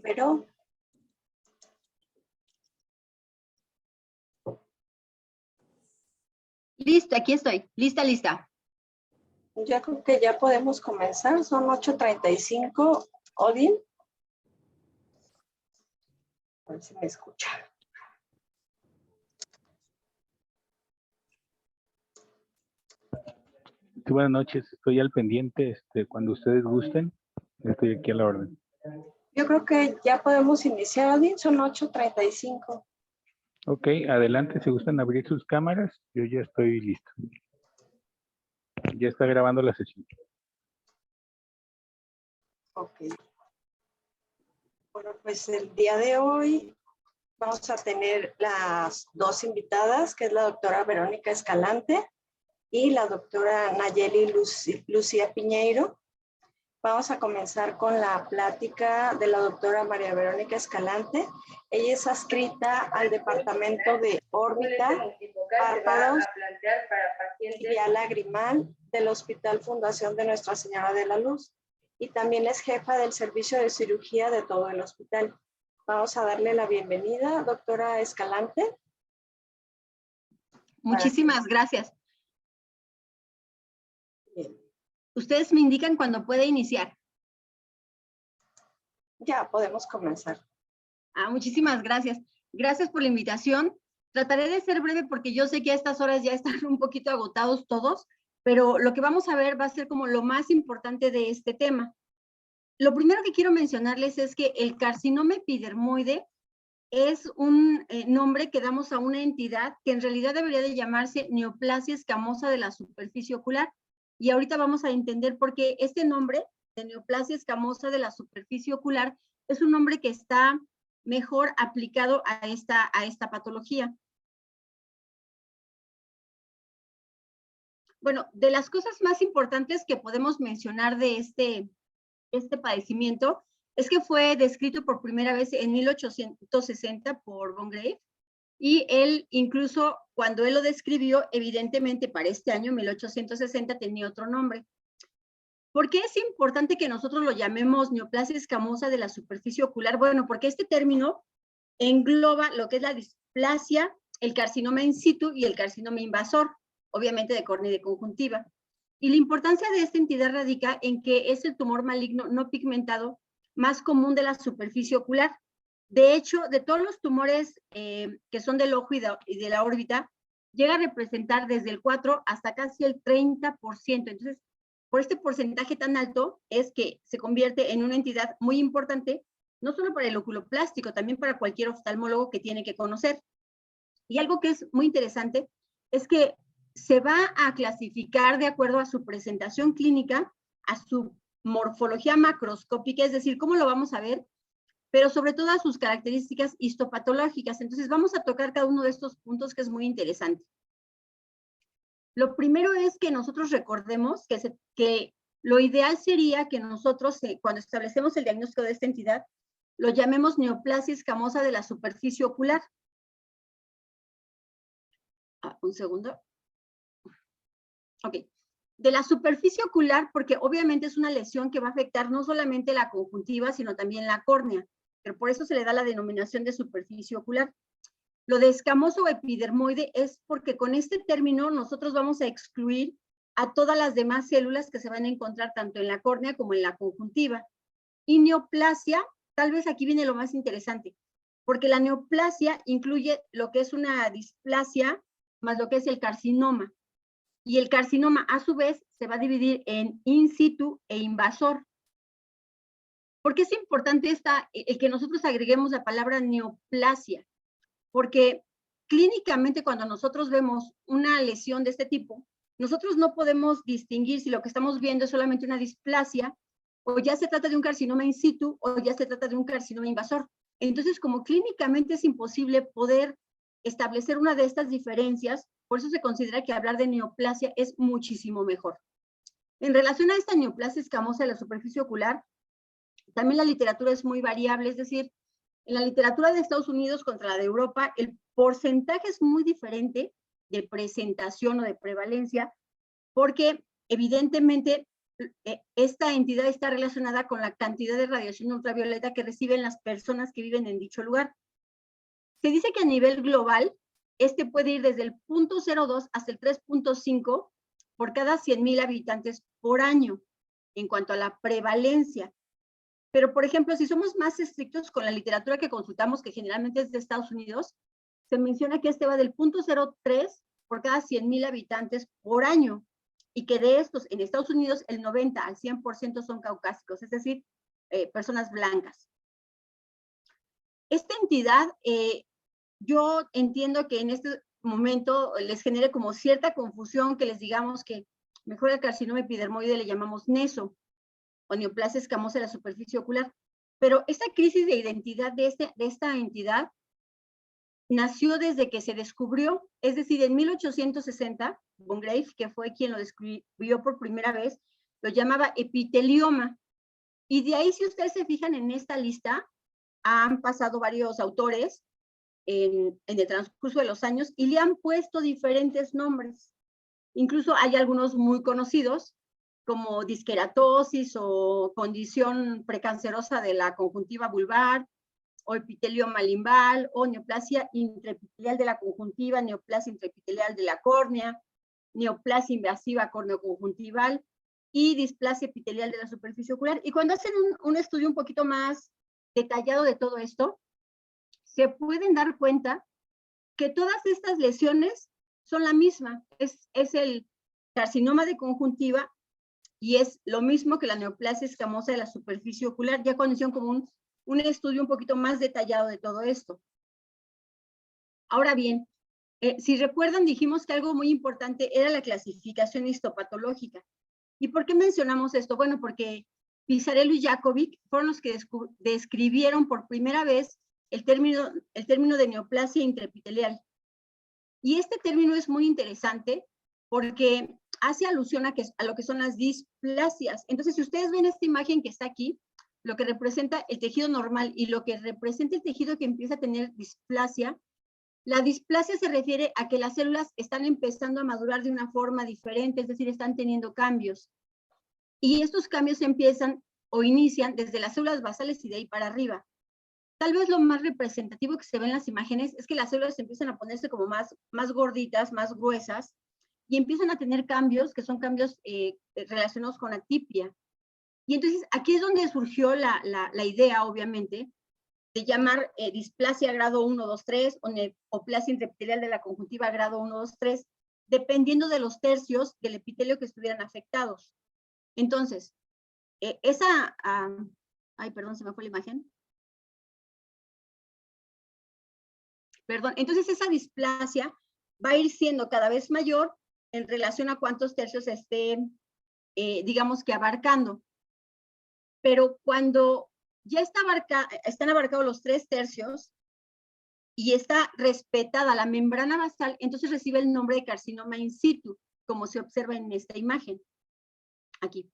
Pero Listo, aquí estoy. Lista. yo creo que ya podemos comenzar. Son 8:35. Odin. A ver si me escucha. Sí, buenas noches, estoy al pendiente, cuando ustedes gusten, estoy aquí a la orden. Yo creo que ya podemos iniciar, Odin. Son 8:35. Ok, adelante, si gustan abrir sus cámaras, yo ya estoy listo. Ya está grabando la sesión. Ok. Bueno, pues el día de hoy vamos a tener las dos invitadas, que es la doctora Verónica Escalante y la doctora Nayeli Lucía Piñeiro. Vamos a comenzar con la plática de la doctora María Verónica Escalante. Ella es adscrita al departamento de órbita, párpados y vía lagrimal del Hospital Fundación de Nuestra Señora de la Luz y también es jefa del servicio de cirugía de todo el hospital. Vamos a darle la bienvenida, doctora Escalante. Muchísimas gracias. Bien. Ustedes me indican cuando puede iniciar. Ya podemos comenzar. Muchísimas gracias. Gracias por la invitación. Trataré de ser breve porque yo sé que a estas horas ya están un poquito agotados todos, pero lo que vamos a ver va a ser como lo más importante de este tema. Lo primero que quiero mencionarles es que el carcinoma epidermoide es un nombre que damos a una entidad que en realidad debería de llamarse neoplasia escamosa de la superficie ocular. Y ahorita vamos a entender por qué este nombre de neoplasia escamosa de la superficie ocular es un nombre que está mejor aplicado a esta patología. Bueno, de las cosas más importantes que podemos mencionar de este padecimiento es que fue descrito por primera vez en 1860 por Von Graeff y él incluso cuando él lo describió, evidentemente para este año, 1860, tenía otro nombre. ¿Por qué es importante que nosotros lo llamemos neoplasia escamosa de la superficie ocular? Bueno, porque este término engloba lo que es la displasia, el carcinoma in situ y el carcinoma invasor, obviamente de córnea y de conjuntiva. Y la importancia de esta entidad radica en que es el tumor maligno no pigmentado más común de la superficie ocular. De hecho, de todos los tumores que son del ojo y de la órbita, llega a representar desde el 4 hasta casi el 30%. Entonces, por este porcentaje tan alto es que se convierte en una entidad muy importante, no solo para el oculoplástico, también para cualquier oftalmólogo que tiene que conocer. Y algo que es muy interesante es que se va a clasificar de acuerdo a su presentación clínica, a su morfología macroscópica, es decir, cómo lo vamos a ver, pero sobre todo a sus características histopatológicas. Entonces vamos a tocar cada uno de estos puntos que es muy interesante. Lo primero es que nosotros recordemos que lo ideal sería que nosotros, cuando establecemos el diagnóstico de esta entidad, lo llamemos neoplasia escamosa de la superficie ocular. Un segundo. Ok. De la superficie ocular, porque obviamente es una lesión que va a afectar no solamente la conjuntiva, sino también la córnea, pero por eso se le da la denominación de superficie ocular. Lo de escamoso o epidermoide es porque con este término nosotros vamos a excluir a todas las demás células que se van a encontrar tanto en la córnea como en la conjuntiva. Y neoplasia, tal vez aquí viene lo más interesante, porque la neoplasia incluye lo que es una displasia más lo que es el carcinoma. Y el carcinoma, a su vez, se va a dividir en in situ e invasor. ¿Por qué es importante el que nosotros agreguemos la palabra neoplasia? Porque clínicamente cuando nosotros vemos una lesión de este tipo, nosotros no podemos distinguir si lo que estamos viendo es solamente una displasia o ya se trata de un carcinoma in situ o ya se trata de un carcinoma invasor. Entonces, como clínicamente es imposible poder establecer una de estas diferencias, por eso se considera que hablar de neoplasia es muchísimo mejor. En relación a esta neoplasia escamosa de la superficie ocular, también la literatura es muy variable, es decir, en la literatura de Estados Unidos contra la de Europa, el porcentaje es muy diferente de presentación o de prevalencia, porque evidentemente esta entidad está relacionada con la cantidad de radiación ultravioleta que reciben las personas que viven en dicho lugar. Se dice que a nivel global, este puede ir desde el 0.02 hasta el 3.5 por cada 100,000 habitantes por año, en cuanto a la prevalencia. Pero, por ejemplo, si somos más estrictos con la literatura que consultamos, que generalmente es de Estados Unidos, se menciona que este va del 0.03 por cada 100,000 habitantes por año, y que de estos, en Estados Unidos, el 90 al 100% son caucásicos, es decir, personas blancas. Esta entidad, yo entiendo que en este momento les genere como cierta confusión que les digamos que mejor el carcinoma epidermoide le llamamos neso, o neoplasia escamosa de la superficie ocular. Pero esta crisis de identidad de esta entidad nació desde que se descubrió, es decir, en 1860, von Graeff, que fue quien lo describió por primera vez, lo llamaba epitelioma. Y de ahí, si ustedes se fijan en esta lista, han pasado varios autores en el transcurso de los años y le han puesto diferentes nombres. Incluso hay algunos muy conocidos, como disqueratosis o condición precancerosa de la conjuntiva vulvar, o epitelioma limbal, o neoplasia intraepitelial de la conjuntiva, neoplasia intraepitelial de la córnea, neoplasia invasiva córneo-conjuntival y displasia epitelial de la superficie ocular. Y cuando hacen un estudio un poquito más detallado de todo esto, se pueden dar cuenta que todas estas lesiones son la misma. Es el carcinoma de conjuntiva y es lo mismo que la neoplasia escamosa de la superficie ocular, ya cuando hicieron como un estudio un poquito más detallado de todo esto. Ahora bien, si recuerdan, dijimos que algo muy importante era la clasificación histopatológica. ¿Y por qué mencionamos esto? Bueno, porque Pizarello y Jakovic fueron los que describieron por primera vez el término de neoplasia intraepitelial. Y este término es muy interesante porque hace alusión a lo que son las displasias. Entonces, si ustedes ven esta imagen que está aquí, lo que representa el tejido normal y lo que representa el tejido que empieza a tener displasia, la displasia se refiere a que las células están empezando a madurar de una forma diferente, es decir, están teniendo cambios. Y estos cambios empiezan o inician desde las células basales y de ahí para arriba. Tal vez lo más representativo que se ve en las imágenes es que las células empiezan a ponerse como más gorditas, más gruesas, y empiezan a tener cambios que son cambios relacionados con atipia. Y entonces aquí es donde surgió la idea, obviamente, de llamar displasia grado 1, 2, 3 o neoplasia intraepitelial de la conjuntiva grado 1, 2, 3, dependiendo de los tercios del epitelio que estuvieran afectados. Entonces, ay, perdón, se me fue la imagen. Perdón, entonces esa displasia va a ir siendo cada vez mayor en relación a cuántos tercios estén, digamos que abarcando. Pero cuando ya están abarcados los 3 tercios y está respetada la membrana basal, entonces recibe el nombre de carcinoma in situ, como se observa en esta imagen. Aquí.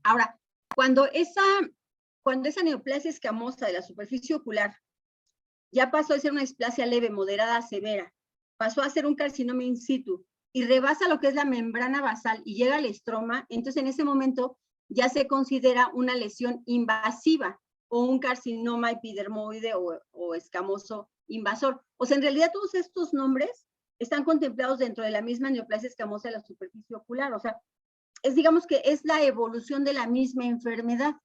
Ahora, cuando esa neoplasia escamosa de la superficie ocular ya pasó a ser una displasia leve, moderada, severa, pasó a ser un carcinoma in situ y rebasa lo que es la membrana basal y llega al estroma, entonces en ese momento ya se considera una lesión invasiva o un carcinoma epidermoide o escamoso invasor. O sea, en realidad todos estos nombres están contemplados dentro de la misma neoplasia escamosa de la superficie ocular. O sea, digamos que es la evolución de la misma enfermedad.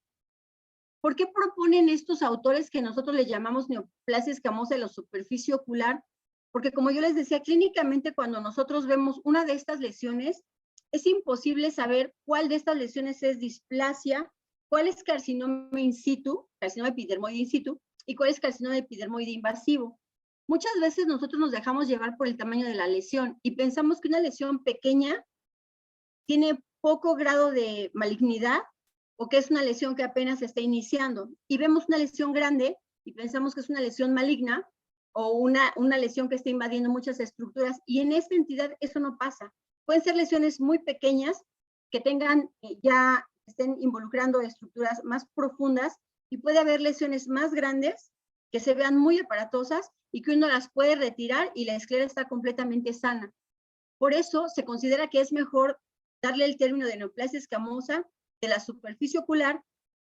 ¿Por qué proponen estos autores que nosotros le llamamos neoplasia escamosa de la superficie ocular? Porque como yo les decía, clínicamente cuando nosotros vemos una de estas lesiones, es imposible saber cuál de estas lesiones es displasia, cuál es carcinoma in situ, carcinoma epidermoide in situ, y cuál es carcinoma epidermoide invasivo. Muchas veces nosotros nos dejamos llevar por el tamaño de la lesión y pensamos que una lesión pequeña tiene poco grado de malignidad o que es una lesión que apenas se está iniciando. Y vemos una lesión grande y pensamos que es una lesión maligna o una lesión que está invadiendo muchas estructuras. Y en esta entidad eso no pasa. Pueden ser lesiones muy pequeñas que tengan ya estén involucrando estructuras más profundas y puede haber lesiones más grandes que se vean muy aparatosas y que uno las puede retirar y la esclera está completamente sana. Por eso se considera que es mejor darle el término de neoplasia escamosa de la superficie ocular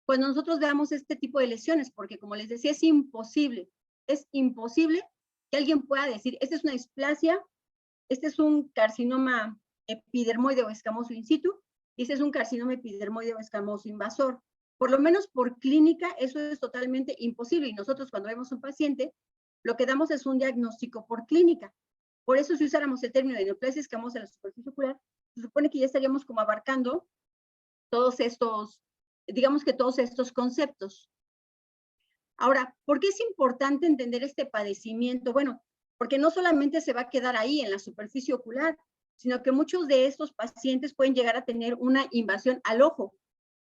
cuando nosotros veamos este tipo de lesiones, porque como les decía, es imposible que alguien pueda decir, esta es una displasia, este es un carcinoma epidermoide o escamoso in situ, y este es un carcinoma epidermoide o escamoso invasor. Por lo menos por clínica, eso es totalmente imposible, y nosotros cuando vemos un paciente, lo que damos es un diagnóstico por clínica. Por eso si usáramos el término de neoplasia escamosa de la superficie ocular, se supone que ya estaríamos como abarcando todos estos, digamos que todos estos conceptos. Ahora, ¿por qué es importante entender este padecimiento? Bueno, porque no solamente se va a quedar ahí en la superficie ocular, sino que muchos de estos pacientes pueden llegar a tener una invasión al ojo.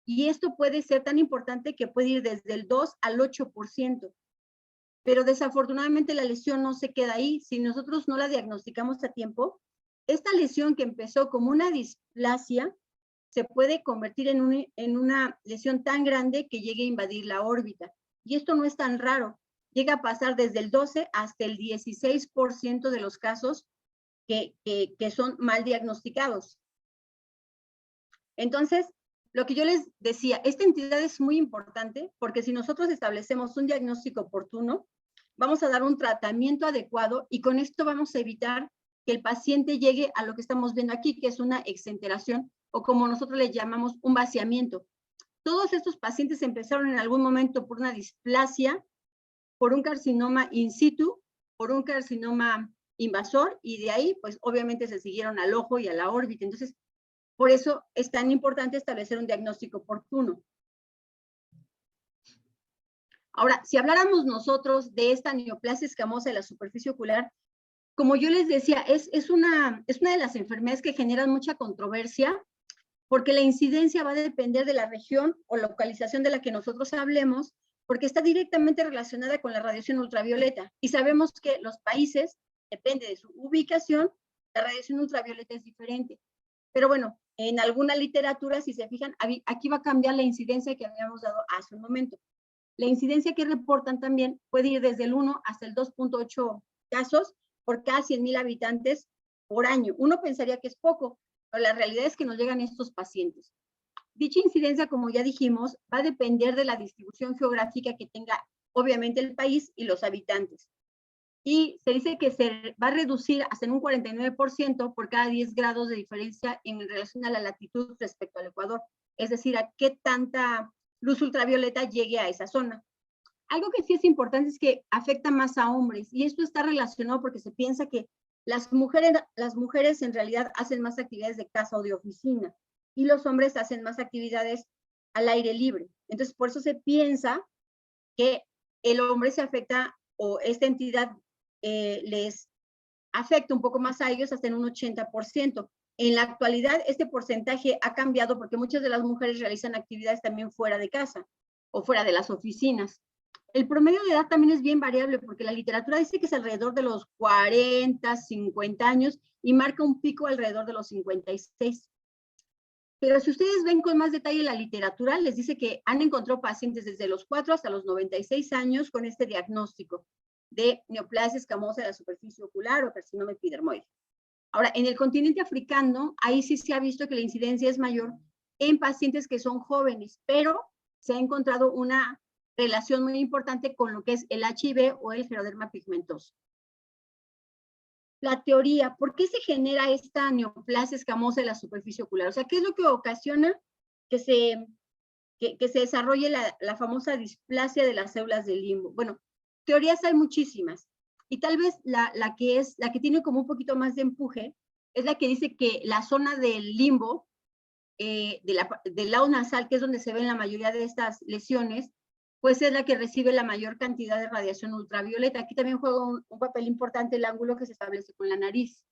Y esto puede ser tan importante que puede ir desde el 2 al 8%. Pero desafortunadamente la lesión no se queda ahí. Si nosotros no la diagnosticamos a tiempo, esta lesión que empezó como una displasia se puede convertir en una lesión tan grande que llegue a invadir la órbita. Y esto no es tan raro. Llega a pasar desde el 12 hasta el 16% de los casos que son mal diagnosticados. Entonces, lo que yo les decía, esta entidad es muy importante porque si nosotros establecemos un diagnóstico oportuno, vamos a dar un tratamiento adecuado y con esto vamos a evitar que el paciente llegue a lo que estamos viendo aquí, que es una exenteración o como nosotros le llamamos un vaciamiento. Todos estos pacientes empezaron en algún momento por una displasia, por un carcinoma in situ, por un carcinoma invasor y de ahí pues obviamente se siguieron al ojo y a la órbita. Entonces, por eso es tan importante establecer un diagnóstico oportuno. Ahora, si habláramos nosotros de esta neoplasia escamosa de la superficie ocular, como yo les decía, es una de las enfermedades que generan mucha controversia, porque la incidencia va a depender de la región o localización de la que nosotros hablemos, porque está directamente relacionada con la radiación ultravioleta. Y sabemos que los países, depende de su ubicación, la radiación ultravioleta es diferente. Pero bueno, en alguna literatura, si se fijan, aquí va a cambiar la incidencia que habíamos dado hace un momento. La incidencia que reportan también puede ir desde el 1 hasta el 2.8 casos por cada 100,000 habitantes por año. Uno pensaría que es poco, pero la realidad es que nos llegan estos pacientes. Dicha incidencia, como ya dijimos, va a depender de la distribución geográfica que tenga, obviamente, el país y los habitantes. Y se dice que se va a reducir hasta en un 49% por cada 10 grados de diferencia en relación a la latitud respecto al Ecuador. Es decir, a qué tanta luz ultravioleta llegue a esa zona. Algo que sí es importante es que afecta más a hombres, y esto está relacionado porque se piensa que las mujeres en realidad hacen más actividades de casa o de oficina, y los hombres hacen más actividades al aire libre. Entonces, por eso se piensa que el hombre se afecta, o esta entidad les afecta un poco más a ellos hasta en un 80%. En la actualidad, este porcentaje ha cambiado porque muchas de las mujeres realizan actividades también fuera de casa o fuera de las oficinas. El promedio de edad también es bien variable porque la literatura dice que es alrededor de los 40, 50 años y marca un pico alrededor de los 56. Pero si ustedes ven con más detalle la literatura, les dice que han encontrado pacientes desde los 4 hasta los 96 años con este diagnóstico de neoplasia escamosa de la superficie ocular o carcinoma epidermoide. Ahora, en el continente africano, ahí sí se ha visto que la incidencia es mayor en pacientes que son jóvenes, pero se ha encontrado una relación muy importante con lo que es el HIV o el geroderma pigmentoso. La teoría, ¿por qué se genera esta neoplasia escamosa de la superficie ocular? O sea, ¿qué es lo que ocasiona que se desarrolle la famosa displasia de las células del limbo? Bueno, teorías hay muchísimas. Y tal vez la que tiene como un poquito más de empuje es la que dice que la zona del limbo, del lado nasal, que es donde se ven la mayoría de estas lesiones, pues es la que recibe la mayor cantidad de radiación ultravioleta. Aquí también juega un papel importante el ángulo que se establece con la nariz.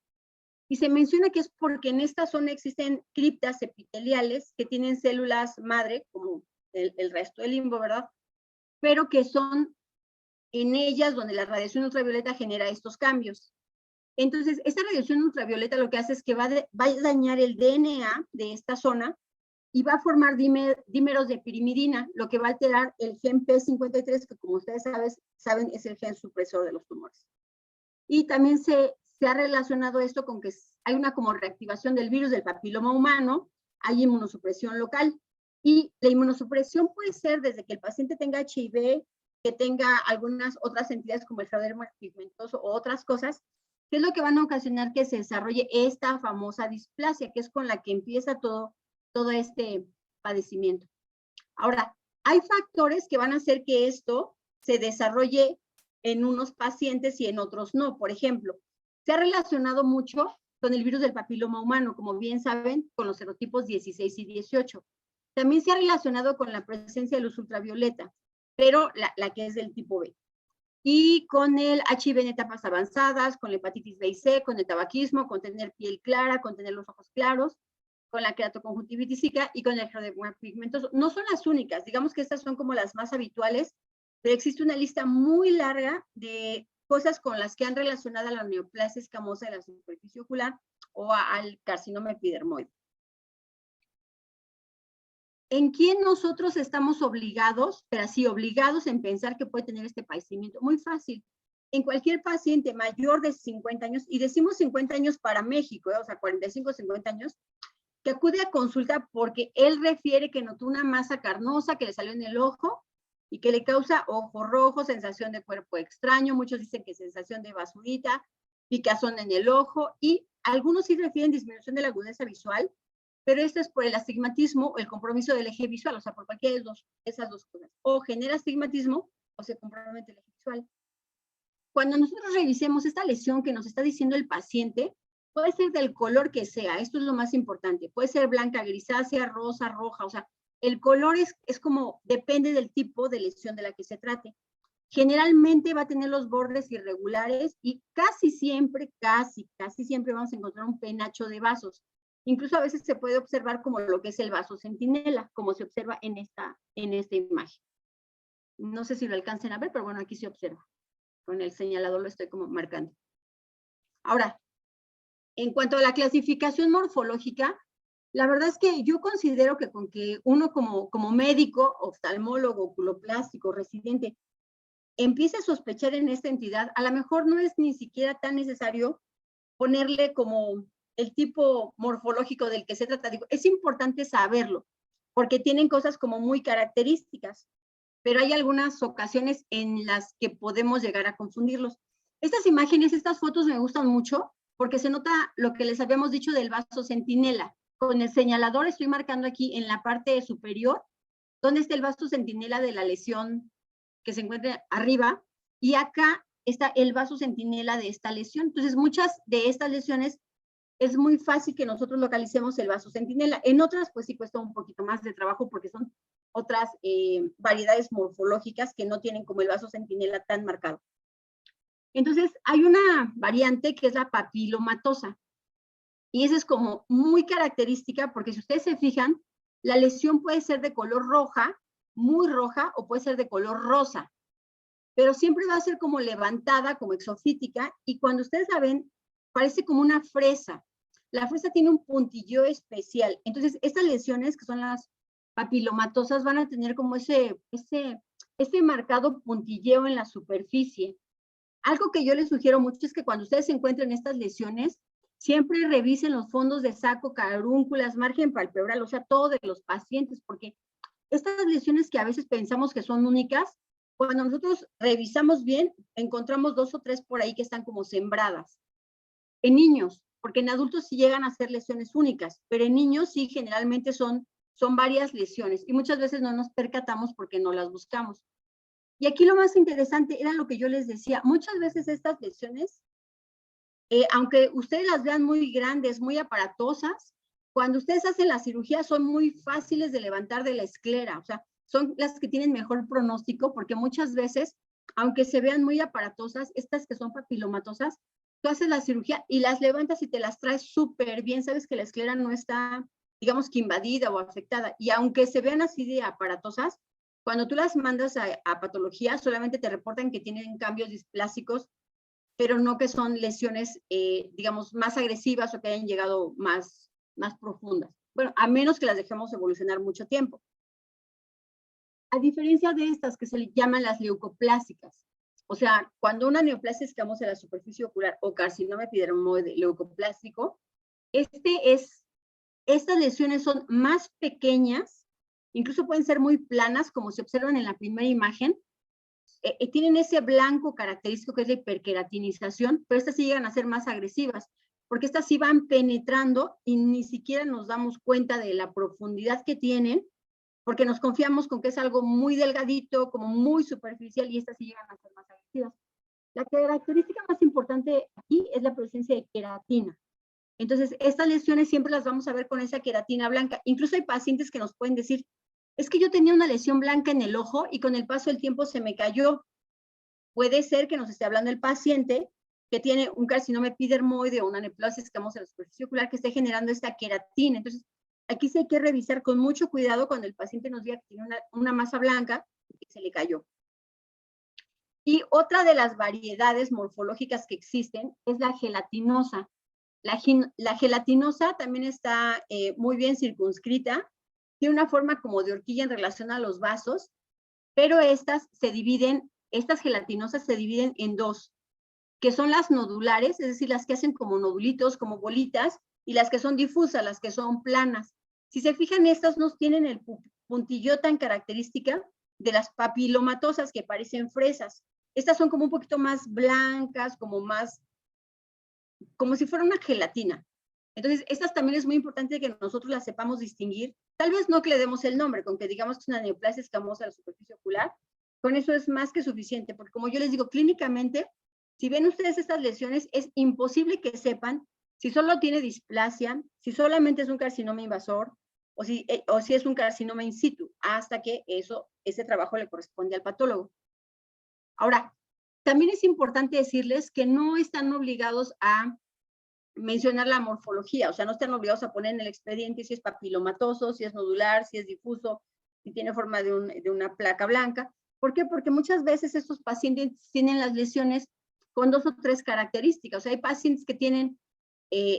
Y se menciona que es porque en esta zona existen criptas epiteliales que tienen células madre, como el resto del limbo, ¿verdad? Pero que son en ellas donde la radiación ultravioleta genera estos cambios. Entonces, esta radiación ultravioleta lo que hace es que va a dañar el DNA de esta zona y va a formar dímeros de pirimidina, lo que va a alterar el gen P53, que como ustedes saben es el gen supresor de los tumores. Y también se ha relacionado esto con que hay una como reactivación del virus del papiloma humano, hay inmunosupresión local. Y la inmunosupresión puede ser desde que el paciente tenga HIV, que tenga algunas otras entidades como el scleroderma pigmentoso o otras cosas, que es lo que van a ocasionar que se desarrolle esta famosa displasia, que es con la que empieza todo este padecimiento. Ahora, hay factores que van a hacer que esto se desarrolle en unos pacientes y en otros no. Por ejemplo, se ha relacionado mucho con el virus del papiloma humano, como bien saben, con los serotipos 16 y 18. También se ha relacionado con la presencia de luz ultravioleta, pero la que es del tipo B. Y con el HIV en etapas avanzadas, con la hepatitis B y C, con el tabaquismo, con tener piel clara, con tener los ojos claros, con la keratoconjuntivitis zika y con el scleroderma pigmentoso. No son las únicas, digamos que estas son como las más habituales, pero existe una lista muy larga de cosas con las que han relacionado a la neoplasia escamosa de la superficie ocular o al carcinoma epidermoide. ¿En quién nosotros estamos obligados, pero así obligados en pensar que puede tener este padecimiento? Muy fácil. En cualquier paciente mayor de 50 años, y decimos 50 años para México, o sea, 45, 50 años, que acude a consulta porque él refiere que notó una masa carnosa que le salió en el ojo y que le causa ojo rojo, sensación de cuerpo extraño, muchos dicen que sensación de basurita, picazón en el ojo, y algunos sí refieren disminución de la agudeza visual, pero esto es por el astigmatismo o el compromiso del eje visual, o sea, por cualquiera de esas dos cosas. O genera astigmatismo o se compromete el eje visual. Cuando nosotros revisemos esta lesión que nos está diciendo el paciente, puede ser del color que sea, esto es lo más importante, puede ser blanca, grisácea, rosa, roja, o sea, el color es como, depende del tipo de lesión de la que se trate. Generalmente va a tener los bordes irregulares y casi siempre vamos a encontrar un penacho de vasos. Incluso a veces se puede observar como lo que es el vaso centinela, como se observa en esta imagen. No sé si lo alcancen a ver, pero bueno, aquí se observa. Con el señalador lo estoy como marcando. Ahora, en cuanto a la clasificación morfológica, la verdad es que yo considero que con que uno como médico, oftalmólogo, oculoplástico, residente, empiece a sospechar en esta entidad, a lo mejor no es ni siquiera tan necesario ponerle como el tipo morfológico del que se trata. Digo, es importante saberlo, porque tienen cosas como muy características, pero hay algunas ocasiones en las que podemos llegar a confundirlos. Estas imágenes, estas fotos me gustan mucho, porque se nota lo que les habíamos dicho del vaso centinela. Con el señalador estoy marcando aquí en la parte superior, donde está el vaso centinela de la lesión que se encuentra arriba, y acá está el vaso centinela de esta lesión. Entonces, muchas de estas lesiones es muy fácil que nosotros localicemos el vaso centinela. En otras, pues sí cuesta un poquito más de trabajo porque son otras variedades morfológicas que no tienen como el vaso centinela tan marcado. Entonces, hay una variante que es la papilomatosa. Y esa es como muy característica porque si ustedes se fijan, la lesión puede ser de color roja, muy roja, o puede ser de color rosa. Pero siempre va a ser como levantada, como exofítica, y cuando ustedes la ven, parece como una fresa. La fresa tiene un puntillo especial. Entonces, estas lesiones, que son las papilomatosas, van a tener como ese marcado puntilleo en la superficie. Algo que yo les sugiero mucho es que cuando ustedes se encuentren estas lesiones, siempre revisen los fondos de saco, carúnculas, margen palpebral, o sea, todo de los pacientes, porque estas lesiones que a veces pensamos que son únicas, cuando nosotros revisamos bien, encontramos 2 o 3 por ahí que están como sembradas. En niños, porque en adultos sí llegan a ser lesiones únicas, pero en niños sí generalmente son varias lesiones y muchas veces no nos percatamos porque no las buscamos. Y aquí lo más interesante era lo que yo les decía, muchas veces estas lesiones, aunque ustedes las vean muy grandes, muy aparatosas, cuando ustedes hacen la cirugía son muy fáciles de levantar de la esclera, o sea, son las que tienen mejor pronóstico porque muchas veces, aunque se vean muy aparatosas, estas que son papilomatosas, tú haces la cirugía y las levantas y te las traes súper bien, sabes que la esclera no está, digamos que invadida o afectada, y aunque se vean así de aparatosas, cuando tú las mandas a patología, solamente te reportan que tienen cambios displásicos pero no que son lesiones, digamos, más agresivas o que hayan llegado más profundas. Bueno, a menos que las dejemos evolucionar mucho tiempo. A diferencia de estas que se le llaman las leucoplásicas, o sea, cuando una neoplasia escamosa de la superficie ocular o carcinoma epidermoide leucoplástico, estas lesiones son más pequeñas, incluso pueden ser muy planas, como se observan en la primera imagen, tienen ese blanco característico que es la hiperqueratinización, pero estas sí llegan a ser más agresivas, porque estas sí van penetrando y ni siquiera nos damos cuenta de la profundidad que tienen, porque nos confiamos con que es algo muy delgadito, como muy superficial, y estas sí llegan a ser más agresivas. La característica más importante aquí es la presencia de queratina. Entonces, estas lesiones siempre las vamos a ver con esa queratina blanca. Incluso hay pacientes que nos pueden decir, es que yo tenía una lesión blanca en el ojo y con el paso del tiempo se me cayó. Puede ser que nos esté hablando el paciente que tiene un carcinoma epidermoide o una neoplasia escamosa de la superficie ocular que esté generando esta queratina. Entonces, aquí sí hay que revisar con mucho cuidado cuando el paciente nos diga que tiene una masa blanca y que se le cayó. Y otra de las variedades morfológicas que existen es la gelatinosa. La gelatinosa también está muy bien circunscrita, tiene una forma como de horquilla en relación a los vasos, pero estas gelatinosas se dividen en dos, que son las nodulares, es decir, las que hacen como nodulitos, como bolitas, y las que son difusas, las que son planas. Si se fijan, estas no tienen el puntillo tan característica de las papilomatosas que parecen fresas. Estas son como un poquito más blancas, como si fuera una gelatina. Entonces, estas también es muy importante que nosotros las sepamos distinguir. Tal vez no que le demos el nombre, con que digamos que es una neoplasia escamosa de la superficie ocular, con eso es más que suficiente, porque como yo les digo, clínicamente, si ven ustedes estas lesiones, es imposible que sepan si solo tiene displasia, si solamente es un carcinoma invasor, o si es un carcinoma in situ, hasta que ese trabajo le corresponde al patólogo. Ahora, también es importante decirles que no están obligados a mencionar la morfología, o sea, no están obligados a poner en el expediente si es papilomatoso, si es nodular, si es difuso, si tiene forma de una placa blanca. ¿Por qué? Porque muchas veces estos pacientes tienen las lesiones con 2 o 3 características. O sea, hay pacientes que tienen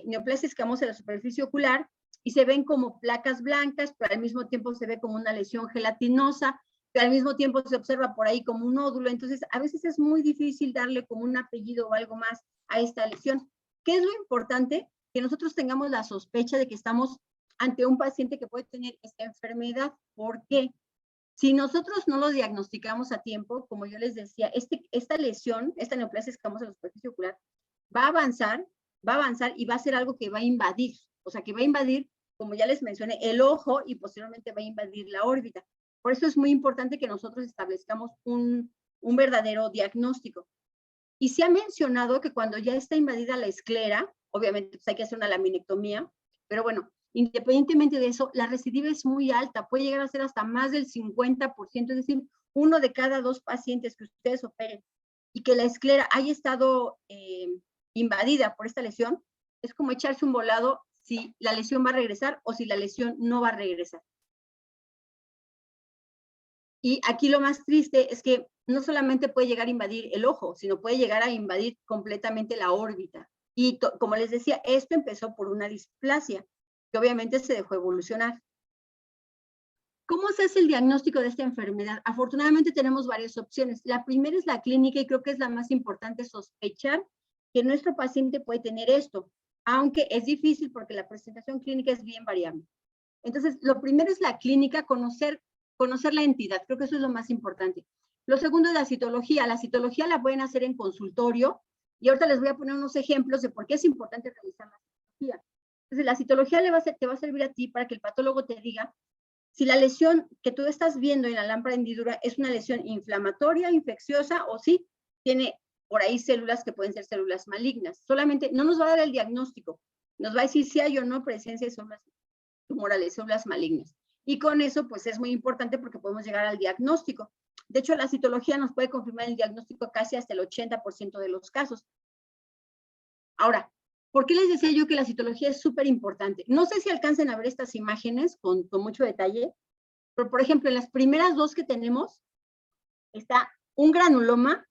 neoplasia escamosa de la superficie ocular y se ven como placas blancas, pero al mismo tiempo se ve como una lesión gelatinosa, pero al mismo tiempo se observa por ahí como un nódulo. Entonces, a veces es muy difícil darle como un apellido o algo más a esta lesión. ¿Qué es lo importante? Que nosotros tengamos la sospecha de que estamos ante un paciente que puede tener esta enfermedad. ¿Por qué? Si nosotros no lo diagnosticamos a tiempo, como yo les decía, esta lesión, esta neoplasia escamosa de la superficie ocular, va a avanzar y va a ser algo que va a invadir. O sea, que va a invadir, como ya les mencioné, el ojo y posteriormente va a invadir la órbita. Por eso es muy importante que nosotros establezcamos un verdadero diagnóstico. Y se ha mencionado que cuando ya está invadida la esclera, obviamente pues hay que hacer una laminectomía, pero bueno, independientemente de eso, la recidiva es muy alta, puede llegar a ser hasta más del 50%, es decir, 1 de cada 2 pacientes que ustedes operen y que la esclera haya estado invadida por esta lesión, es como echarse un volado si la lesión va a regresar o si la lesión no va a regresar. Y aquí lo más triste es que no solamente puede llegar a invadir el ojo, sino puede llegar a invadir completamente la órbita. Y como les decía, esto empezó por una displasia, que obviamente se dejó evolucionar. ¿Cómo se hace el diagnóstico de esta enfermedad? Afortunadamente tenemos varias opciones. La primera es la clínica y creo que es la más importante, sospechar que nuestro paciente puede tener esto, aunque es difícil porque la presentación clínica es bien variable. Entonces, lo primero es la clínica, conocer la entidad, creo que eso es lo más importante. Lo segundo es la citología. La citología la pueden hacer en consultorio y ahorita les voy a poner unos ejemplos de por qué es importante realizar la citología. Entonces, la citología te va a servir a ti para que el patólogo te diga si la lesión que tú estás viendo en la lámpara de hendidura es una lesión inflamatoria, infecciosa o si tiene por ahí células que pueden ser células malignas. Solamente no nos va a dar el diagnóstico, nos va a decir si hay o no presencia de células tumorales, células malignas. Y con eso, pues es muy importante porque podemos llegar al diagnóstico. De hecho, la citología nos puede confirmar el diagnóstico casi hasta el 80% de los casos. Ahora, ¿por qué les decía yo que la citología es súper importante? No sé si alcancen a ver estas imágenes con mucho detalle, pero por ejemplo, en las primeras 2 que tenemos, está un granuloma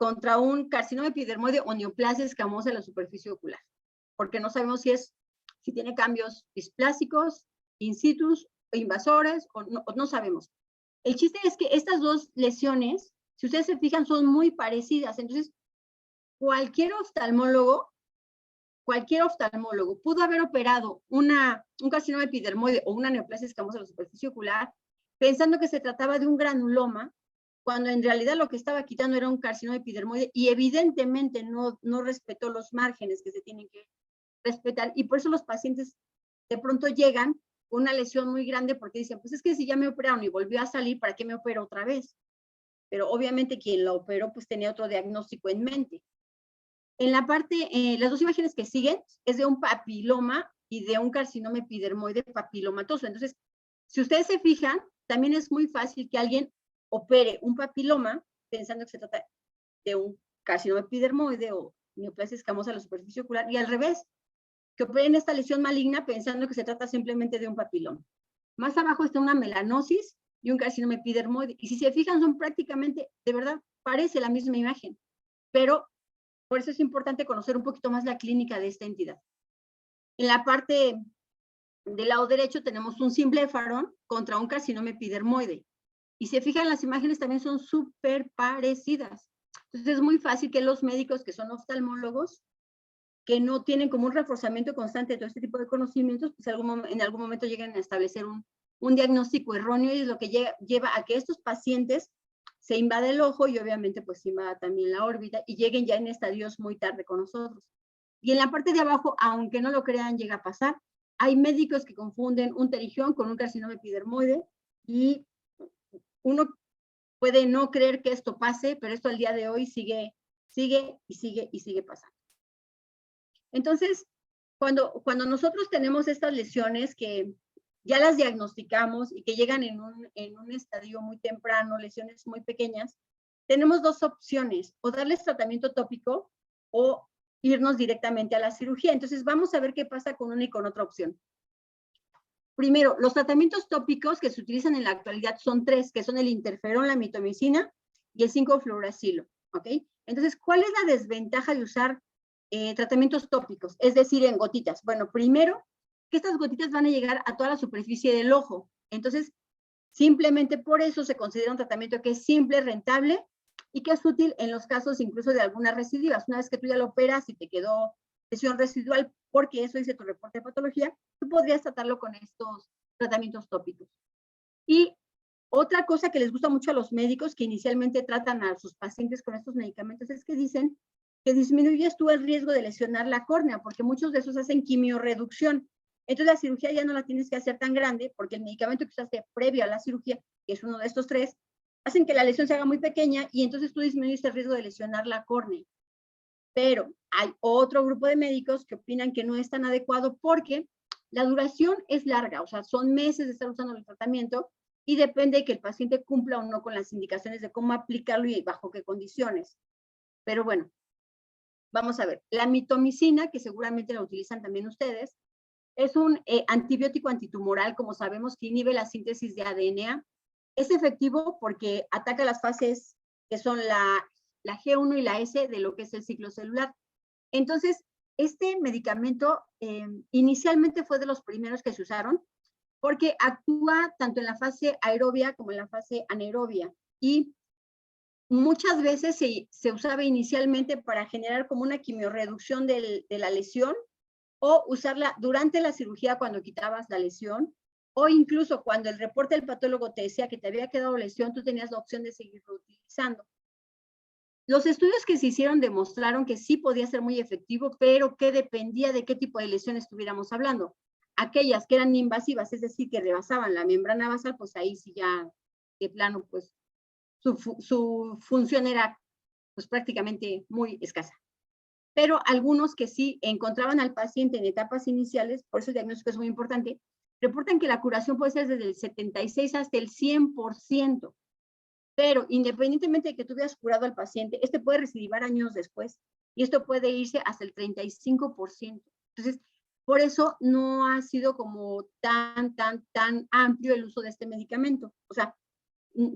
contra un carcinoma epidermoide o neoplasia escamosa de la superficie ocular, porque no sabemos si tiene cambios displásicos, in situ, invasores, o no sabemos. El chiste es que estas dos lesiones, si ustedes se fijan, son muy parecidas. Entonces, cualquier oftalmólogo pudo haber operado un carcinoma epidermoide o una neoplasia escamosa de la superficie ocular pensando que se trataba de un granuloma, cuando en realidad lo que estaba quitando era un carcinoma epidermoide y evidentemente no respetó los márgenes que se tienen que respetar, y por eso los pacientes de pronto llegan con una lesión muy grande porque dicen, pues es que si ya me operaron y volvió a salir, ¿para qué me opero otra vez? Pero obviamente quien la operó pues tenía otro diagnóstico en mente. En la parte, las dos imágenes que siguen es de un papiloma y de un carcinoma epidermoide papilomatoso. Entonces, si ustedes se fijan, también es muy fácil que alguien opere un papiloma pensando que se trata de un carcinoma epidermoide o neoplasia escamosa de la superficie ocular, y al revés, que operen esta lesión maligna pensando que se trata simplemente de un papiloma. Más abajo está una melanosis y un carcinoma epidermoide, y si se fijan son prácticamente, de verdad, parece la misma imagen, pero por eso es importante conocer un poquito más la clínica de esta entidad. En la parte del lado derecho tenemos un symplepharon contra un carcinoma epidermoide. Y se fijan, las imágenes también son súper parecidas. Entonces es muy fácil que los médicos que son oftalmólogos, que no tienen como un reforzamiento constante de todo este tipo de conocimientos, pues en algún momento lleguen a establecer un diagnóstico erróneo, y es lo que lleva a que estos pacientes se invade el ojo y obviamente pues se invada también la órbita y lleguen ya en estadios muy tarde con nosotros. Y en la parte de abajo, aunque no lo crean, llega a pasar. Hay médicos que confunden un terigión con un carcinoma epidermoide y uno puede no creer que esto pase, pero esto al día de hoy sigue pasando. Entonces, cuando nosotros tenemos estas lesiones que ya las diagnosticamos y que llegan en un estadio muy temprano, lesiones muy pequeñas, tenemos dos opciones: o darles tratamiento tópico o irnos directamente a la cirugía. Entonces vamos a ver qué pasa con una y con otra opción. Primero, los tratamientos tópicos que se utilizan en la actualidad son tres, que son el interferón, la mitomicina y el 5-fluoracilo, ¿ok? Entonces, ¿cuál es la desventaja de usar tratamientos tópicos? Es decir, en gotitas. Bueno, primero, que estas gotitas van a llegar a toda la superficie del ojo. Entonces, simplemente por eso se considera un tratamiento que es simple, rentable y que es útil en los casos incluso de algunas recidivas. Una vez que tú ya lo operas y te quedó lesión residual, porque eso dice tu reporte de patología, tú podrías tratarlo con estos tratamientos tópicos. Y otra cosa que les gusta mucho a los médicos que inicialmente tratan a sus pacientes con estos medicamentos es que dicen que disminuyes tú el riesgo de lesionar la córnea, porque muchos de esos hacen quimiorreducción. Entonces la cirugía ya no la tienes que hacer tan grande, porque el medicamento que usaste previo a la cirugía, que es uno de estos tres, hacen que la lesión se haga muy pequeña y entonces tú disminuyes el riesgo de lesionar la córnea. Pero hay otro grupo de médicos que opinan que no es tan adecuado porque la duración es larga, o sea, son meses de estar usando el tratamiento y depende de que el paciente cumpla o no con las indicaciones de cómo aplicarlo y bajo qué condiciones. Pero bueno, vamos a ver. La mitomicina, que seguramente la utilizan también ustedes, es un antibiótico antitumoral, como sabemos, que inhibe la síntesis de ADN. Es efectivo porque ataca las fases que son la G1 y la S de lo que es el ciclo celular. Entonces, este medicamento inicialmente fue de los primeros que se usaron porque actúa tanto en la fase aerobia como en la fase anaerobia. Y muchas veces se usaba inicialmente para generar como una quimiorreducción de la lesión, o usarla durante la cirugía cuando quitabas la lesión, o incluso cuando el reporte del patólogo te decía que te había quedado lesión, tú tenías la opción de seguirlo utilizando. Los estudios que se hicieron demostraron que sí podía ser muy efectivo, pero que dependía de qué tipo de lesión estuviéramos hablando. Aquellas que eran invasivas, es decir, que rebasaban la membrana basal, pues ahí sí ya de plano, pues su función era pues prácticamente muy escasa. Pero algunos que sí encontraban al paciente en etapas iniciales, por eso el diagnóstico es muy importante, reportan que la curación puede ser desde el 76 hasta el 100%. Pero independientemente de que tú hubieras curado al paciente, este puede recidivar años después y esto puede irse hasta el 35%. Entonces, por eso no ha sido como tan amplio el uso de este medicamento. O sea,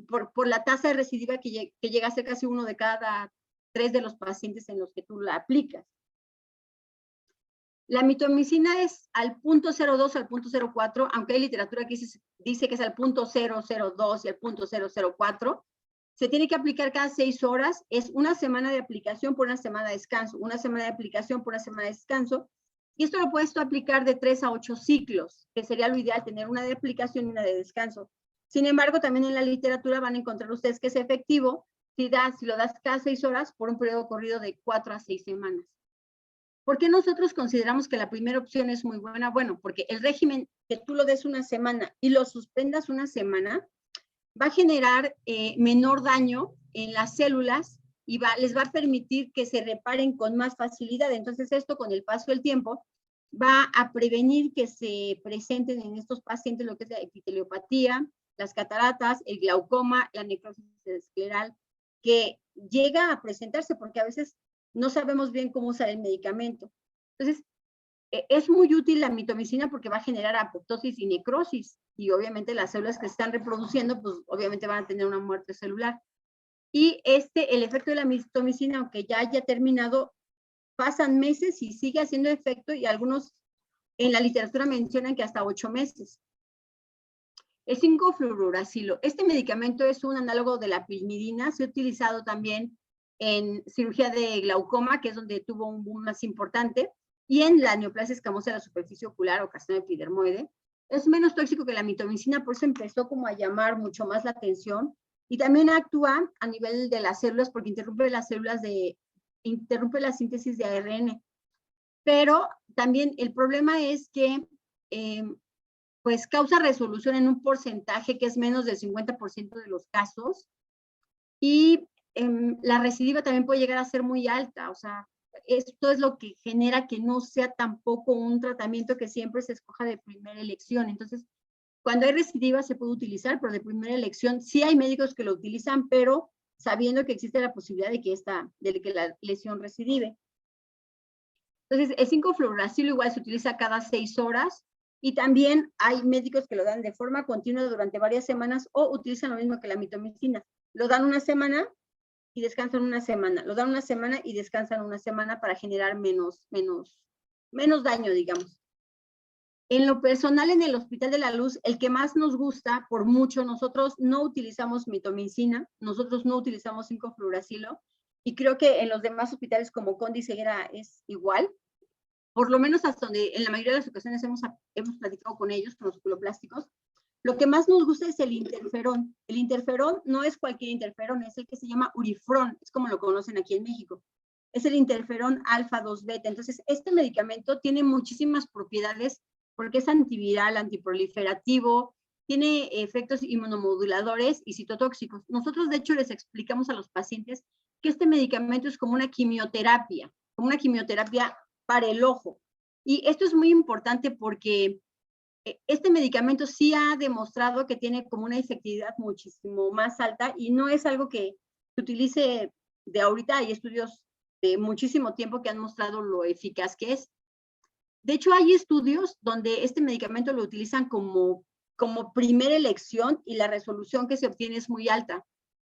por la tasa de recidiva que llega a ser casi 1 de cada 3 de los pacientes en los que tú la aplicas. La mitomicina es al punto 0.2 al punto 0.4, aunque hay literatura que dice que es al punto 0.02 y al punto 0.04. Se tiene que aplicar cada 6 horas. Es una semana de aplicación por una semana de descanso, una semana de aplicación por una semana de descanso. Y esto lo puedes tú aplicar de 3 a 8 ciclos, que sería lo ideal, tener una de aplicación y una de descanso. Sin embargo, también en la literatura van a encontrar ustedes que es efectivo si lo das cada 6 horas por un periodo corrido de 4 a 6 semanas. ¿Por qué nosotros consideramos que la primera opción es muy buena? Bueno, porque el régimen que tú lo des una semana y lo suspendas una semana, va a generar menor daño en las células y les va a permitir que se reparen con más facilidad. Entonces, esto con el paso del tiempo va a prevenir que se presenten en estos pacientes lo que es la epiteliopatía, las cataratas, el glaucoma, la necrosis escleral, que llega a presentarse porque a veces no sabemos bien cómo usar el medicamento. Entonces, es muy útil la mitomicina porque va a generar apoptosis y necrosis, y obviamente las células que se están reproduciendo, pues obviamente van a tener una muerte celular. Y el efecto de la mitomicina, aunque ya haya terminado, pasan meses y sigue haciendo efecto, y algunos en la literatura mencionan que hasta 8 meses. El 5-fluoruracilo. Este medicamento es un análogo de la pilmidina, se ha utilizado también en cirugía de glaucoma, que es donde tuvo un boom más importante, y en la neoplasia escamosa de la superficie ocular o carcinoma epidermoide. Es menos tóxico que la mitomicina, por eso empezó como a llamar mucho más la atención, y también actúa a nivel de las células porque interrumpe la síntesis de ARN. Pero también el problema es que pues causa resolución en un porcentaje que es menos del 50% de los casos, y la recidiva también puede llegar a ser muy alta. O sea, esto es lo que genera que no sea tampoco un tratamiento que siempre se escoja de primera elección. Entonces, cuando hay recidiva se puede utilizar, pero de primera elección sí hay médicos que lo utilizan, pero sabiendo que existe la posibilidad de que la lesión recidive. Entonces, el 5-fluoruracilo igual se utiliza cada 6 horas, y también hay médicos que lo dan de forma continua durante varias semanas, o utilizan lo mismo que la mitomicina. Lo dan una semana y descansan una semana. Lo dan una semana y descansan una semana para generar menos daño, digamos. En lo personal, en el Hospital de la Luz, el que más nos gusta, por mucho, nosotros no utilizamos mitomicina, nosotros no utilizamos 5-fluoruracilo, y creo que en los demás hospitales como Conde y Ceguera es igual. Por lo menos hasta donde en la mayoría de las ocasiones hemos platicado con ellos, con los oculoplásticos, lo que más nos gusta es el interferón. El interferón no es cualquier interferón, es el que se llama urifrón, es como lo conocen aquí en México. Es el interferón alfa 2 beta. Entonces, este medicamento tiene muchísimas propiedades porque es antiviral, antiproliferativo, tiene efectos inmunomoduladores y citotóxicos. Nosotros, de hecho, les explicamos a los pacientes que este medicamento es como una quimioterapia para el ojo. Y esto es muy importante porque este medicamento sí ha demostrado que tiene como una efectividad muchísimo más alta, y no es algo que se utilice de ahorita. Hay estudios de muchísimo tiempo que han mostrado lo eficaz que es. De hecho, hay estudios donde este medicamento lo utilizan como primera elección, y la resolución que se obtiene es muy alta.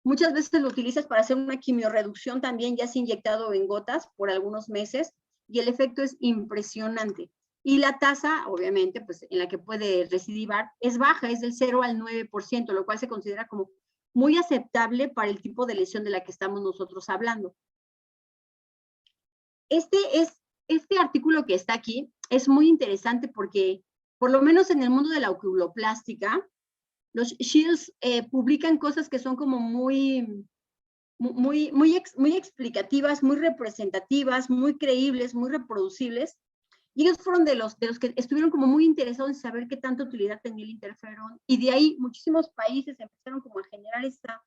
Muchas veces lo utilizas para hacer una quimiorreducción también, ya sea inyectado en gotas por algunos meses, y el efecto es impresionante. Y la tasa, obviamente, pues en la que puede recidivar es baja, es del 0 al 9%, lo cual se considera como muy aceptable para el tipo de lesión de la que estamos nosotros hablando. Este artículo que está aquí es muy interesante porque, por lo menos en el mundo de la oculoplástica, los Shields publican cosas que son como muy explicativas, muy representativas, muy creíbles, muy reproducibles. Y ellos fueron de los que estuvieron como muy interesados en saber qué tanta utilidad tenía el interferón. Y de ahí muchísimos países empezaron como a generar esta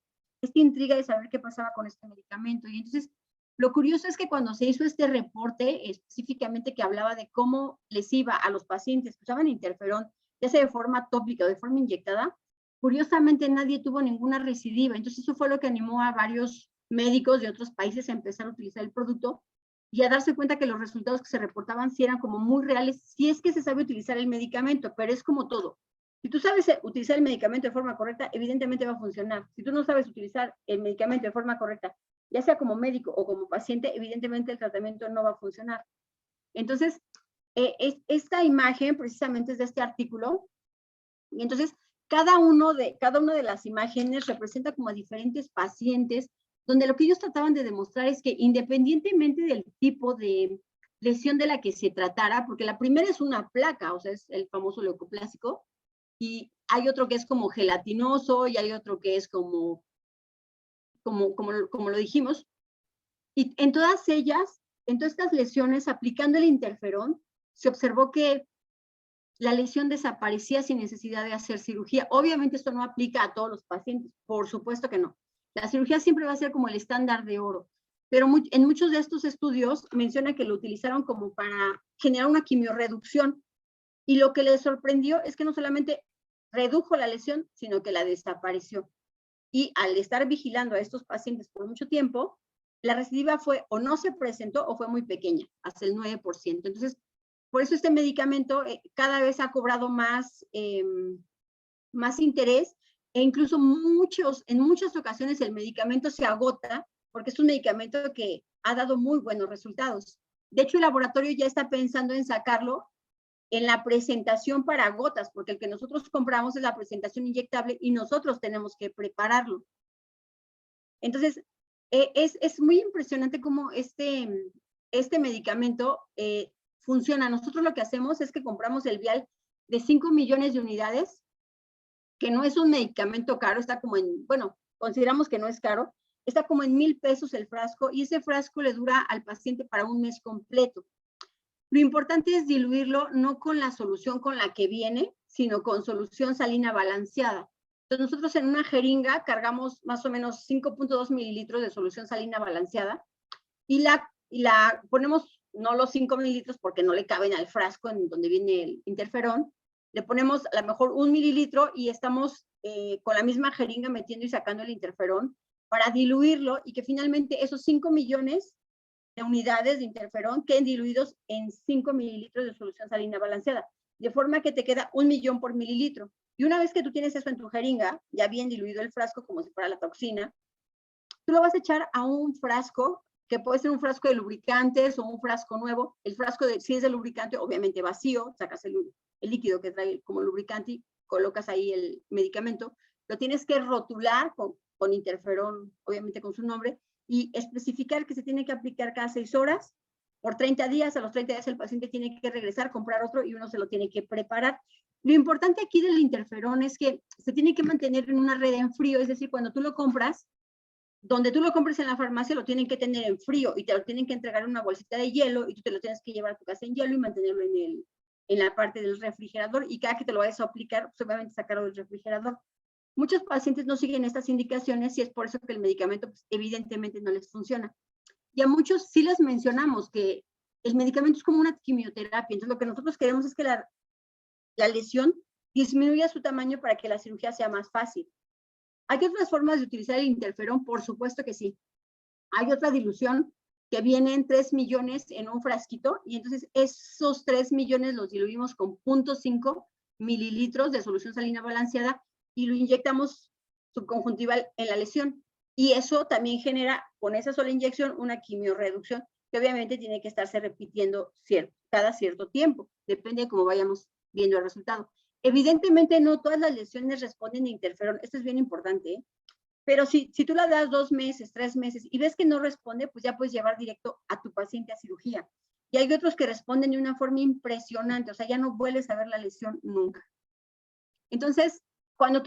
intriga de saber qué pasaba con este medicamento. Y entonces, lo curioso es que cuando se hizo este reporte, específicamente que hablaba de cómo les iba a los pacientes que usaban interferón, ya sea de forma tópica o de forma inyectada, curiosamente nadie tuvo ninguna recidiva. Entonces, eso fue lo que animó a varios médicos de otros países a empezar a utilizar el producto y a darse cuenta que los resultados que se reportaban sí eran como muy reales, si es que se sabe utilizar el medicamento, pero es como todo. Si tú sabes utilizar el medicamento de forma correcta, evidentemente va a funcionar. Si tú no sabes utilizar el medicamento de forma correcta ya sea como médico o como paciente, evidentemente el tratamiento no va a funcionar. Entonces, esta imagen precisamente es de este artículo, y entonces cada una de las imágenes representa como a diferentes pacientes, donde lo que ellos trataban de demostrar es que independientemente del tipo de lesión de la que se tratara, porque la primera es una placa, o sea, es el famoso leucoplásico, y hay otro que es como gelatinoso, y hay otro que es como lo dijimos, y en todas ellas, en todas estas lesiones, aplicando el interferón, se observó que la lesión desaparecía sin necesidad de hacer cirugía. Obviamente esto no aplica a todos los pacientes, por supuesto que no. La cirugía siempre va a ser como el estándar de oro, pero en muchos de estos estudios menciona que lo utilizaron como para generar una quimiorreducción, y lo que les sorprendió es que no solamente redujo la lesión, sino que la desapareció. Y al estar vigilando a estos pacientes por mucho tiempo, la recidiva fue o no se presentó o fue muy pequeña, hasta el 9%. Entonces, por eso este medicamento cada vez ha cobrado más interés, e incluso en muchas ocasiones el medicamento se agota porque es un medicamento que ha dado muy buenos resultados. De hecho, el laboratorio ya está pensando en sacarlo en la presentación para gotas, porque el que nosotros compramos es la presentación inyectable y nosotros tenemos que prepararlo. Entonces, es muy impresionante cómo este medicamento funciona. Nosotros lo que hacemos es que compramos el vial de 5 millones de unidades, que no es un medicamento caro, está como en, bueno, consideramos que no es caro, está como en 1,000 pesos el frasco, y ese frasco le dura al paciente para un mes completo. Lo importante es diluirlo no con la solución con la que viene, sino con solución salina balanceada. Entonces nosotros en una jeringa cargamos más o menos 5.2 mililitros de solución salina balanceada, y la ponemos, no los 5 mililitros porque no le caben al frasco en donde viene el interferón, le ponemos a lo mejor 1 mililitro y estamos con la misma jeringa metiendo y sacando el interferón para diluirlo, y que finalmente esos 5 millones de unidades de interferón queden diluidos en 5 mililitros de solución salina balanceada, de forma que te queda 1 millón por mililitro. Y una vez que tú tienes eso en tu jeringa, ya bien diluido el frasco como si fuera la toxina, tú lo vas a echar a un frasco, que puede ser un frasco de lubricantes o un frasco nuevo. El frasco, si es de lubricante, obviamente vacío, sacas el líquido que trae como lubricante y colocas ahí el medicamento. Lo tienes que rotular con interferón, obviamente con su nombre, y especificar que se tiene que aplicar cada 6 horas por 30 días. A los 30 días el paciente tiene que regresar, comprar otro, y uno se lo tiene que preparar. Lo importante aquí del interferón es que se tiene que mantener en una red en frío, es decir, cuando tú lo compras, donde tú lo compres en la farmacia lo tienen que tener en frío y te lo tienen que entregar en una bolsita de hielo, y tú te lo tienes que llevar a tu casa en hielo y mantenerlo en la parte del refrigerador, y cada que te lo vayas a aplicar, pues obviamente sacarlo del refrigerador. Muchos pacientes no siguen estas indicaciones y es por eso que el medicamento pues, evidentemente no les funciona. Y a muchos sí les mencionamos que el medicamento es como una quimioterapia, entonces lo que nosotros queremos es que la lesión disminuya su tamaño para que la cirugía sea más fácil. ¿Hay otras formas de utilizar el interferón? Por supuesto que sí. Hay otra dilución que viene en 3 millones en un frasquito, y entonces esos 3 millones los diluimos con 0.5 mililitros de solución salina balanceada y lo inyectamos subconjuntival en la lesión. Y eso también genera, con esa sola inyección, una quimiorreducción que obviamente tiene que estarse repitiendo cada cierto tiempo. Depende de cómo vayamos viendo el resultado. Evidentemente no todas las lesiones responden a interferón. Esto es bien importante, ¿eh? Pero si tú la das 2 meses, 3 meses y ves que no responde, pues ya puedes llevar directo a tu paciente a cirugía. Y hay otros que responden de una forma impresionante, o sea, ya no vuelves a ver la lesión nunca. Entonces, cuando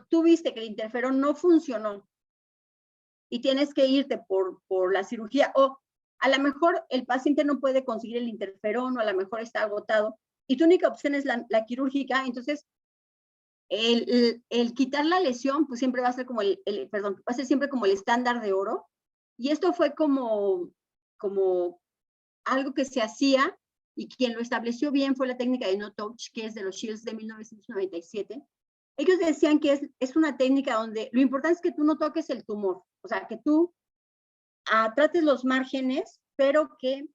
tú viste que el interferón no funcionó y tienes que irte por la cirugía, o a lo mejor el paciente no puede conseguir el interferón, o a lo mejor está agotado, y tu única opción es la quirúrgica, entonces el quitar la lesión, pues siempre va a ser como va a ser siempre como el estándar de oro. Y esto fue como algo que se hacía, y quien lo estableció bien fue la técnica de no touch, que es de los Shields de 1997. Ellos decían que es una técnica donde lo importante es que tú no toques el tumor, o sea, que tú trates los márgenes, pero que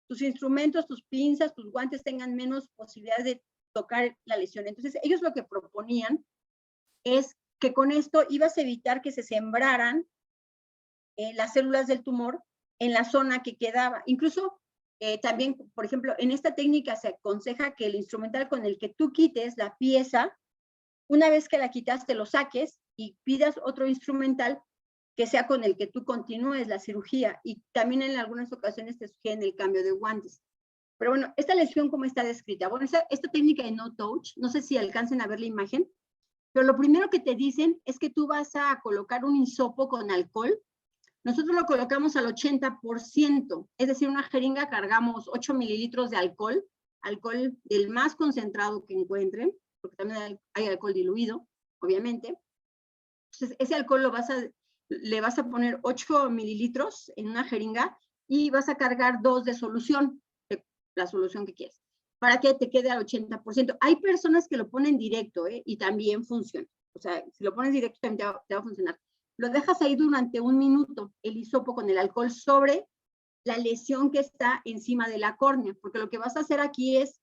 tus instrumentos, tus pinzas, tus guantes tengan menos posibilidades de tocar la lesión. Entonces, ellos lo que proponían es que con esto ibas a evitar que se sembraran las células del tumor en la zona que quedaba. Incluso también, por ejemplo, en esta técnica se aconseja que el instrumental con el que tú quites la pieza, una vez que la quitaste, lo saques y pidas otro instrumental que sea con el que tú continúes la cirugía, y también en algunas ocasiones te sugieren el cambio de guantes. Pero bueno, esta lesión, ¿cómo está descrita? Bueno, esta técnica de no touch, no sé si alcancen a ver la imagen, pero lo primero que te dicen es que tú vas a colocar un hisopo con alcohol. Nosotros lo colocamos al 80%, es decir, una jeringa cargamos 8 mililitros de alcohol del más concentrado que encuentren, porque también hay alcohol diluido, obviamente. Entonces, ese alcohol le vas a poner 8 mililitros en una jeringa y vas a cargar 2 de solución, la solución que quieres, para que te quede al 80%. Hay personas que lo ponen directo, y también funciona. O sea, si lo pones directo también te va a funcionar. Lo dejas ahí durante 1 minuto, el hisopo con el alcohol sobre la lesión que está encima de la córnea, porque lo que vas a hacer aquí es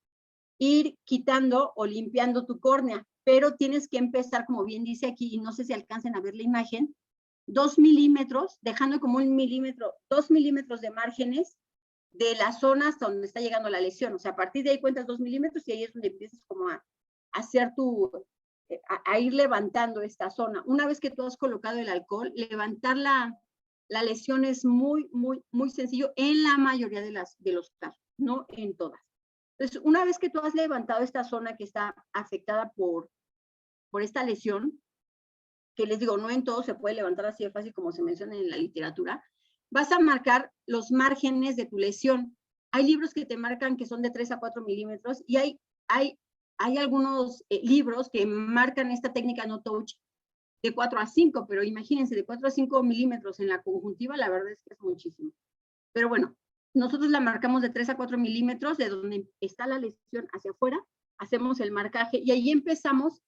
ir quitando o limpiando tu córnea, pero tienes que empezar, como bien dice aquí, y no sé si alcancen a ver la imagen, 2 milímetros, dejando como 1 milímetro, 2 milímetros de márgenes de la zona hasta donde está llegando la lesión. O sea, a partir de ahí cuentas 2 milímetros y ahí es donde empiezas como a hacer a ir levantando esta zona. Una vez que tú has colocado el alcohol, levantar la lesión es muy, muy, muy sencillo en la mayoría de los casos, no en todas. Entonces, una vez que tú has levantado esta zona que está afectada por esta lesión, que les digo, no en todo se puede levantar así de fácil como se menciona en la literatura, vas a marcar los márgenes de tu lesión. Hay libros que te marcan que son de 3 a 4 milímetros y hay algunos libros que marcan esta técnica no touch de 4 a 5, pero imagínense, de 4 a 5 milímetros en la conjuntiva, la verdad es que es muchísimo. Pero bueno, nosotros la marcamos de 3 a 4 milímetros, de donde está la lesión hacia afuera, hacemos el marcaje y ahí empezamos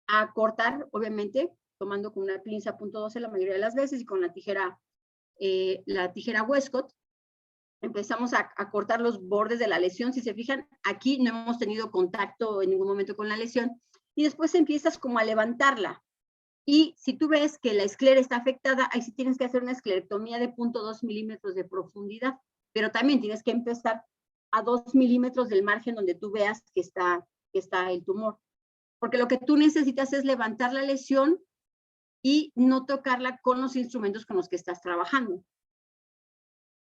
a cortar, obviamente, tomando con una pinza .12 la mayoría de las veces y con la tijera Westcott, empezamos a cortar los bordes de la lesión. Si se fijan, aquí no hemos tenido contacto en ningún momento con la lesión, y después empiezas como a levantarla. Y si tú ves que la esclera está afectada, ahí sí tienes que hacer una esclerectomía de 0.2 milímetros de profundidad, pero también tienes que empezar a 2 milímetros del margen donde tú veas que está el tumor. Porque lo que tú necesitas es levantar la lesión y no tocarla con los instrumentos con los que estás trabajando.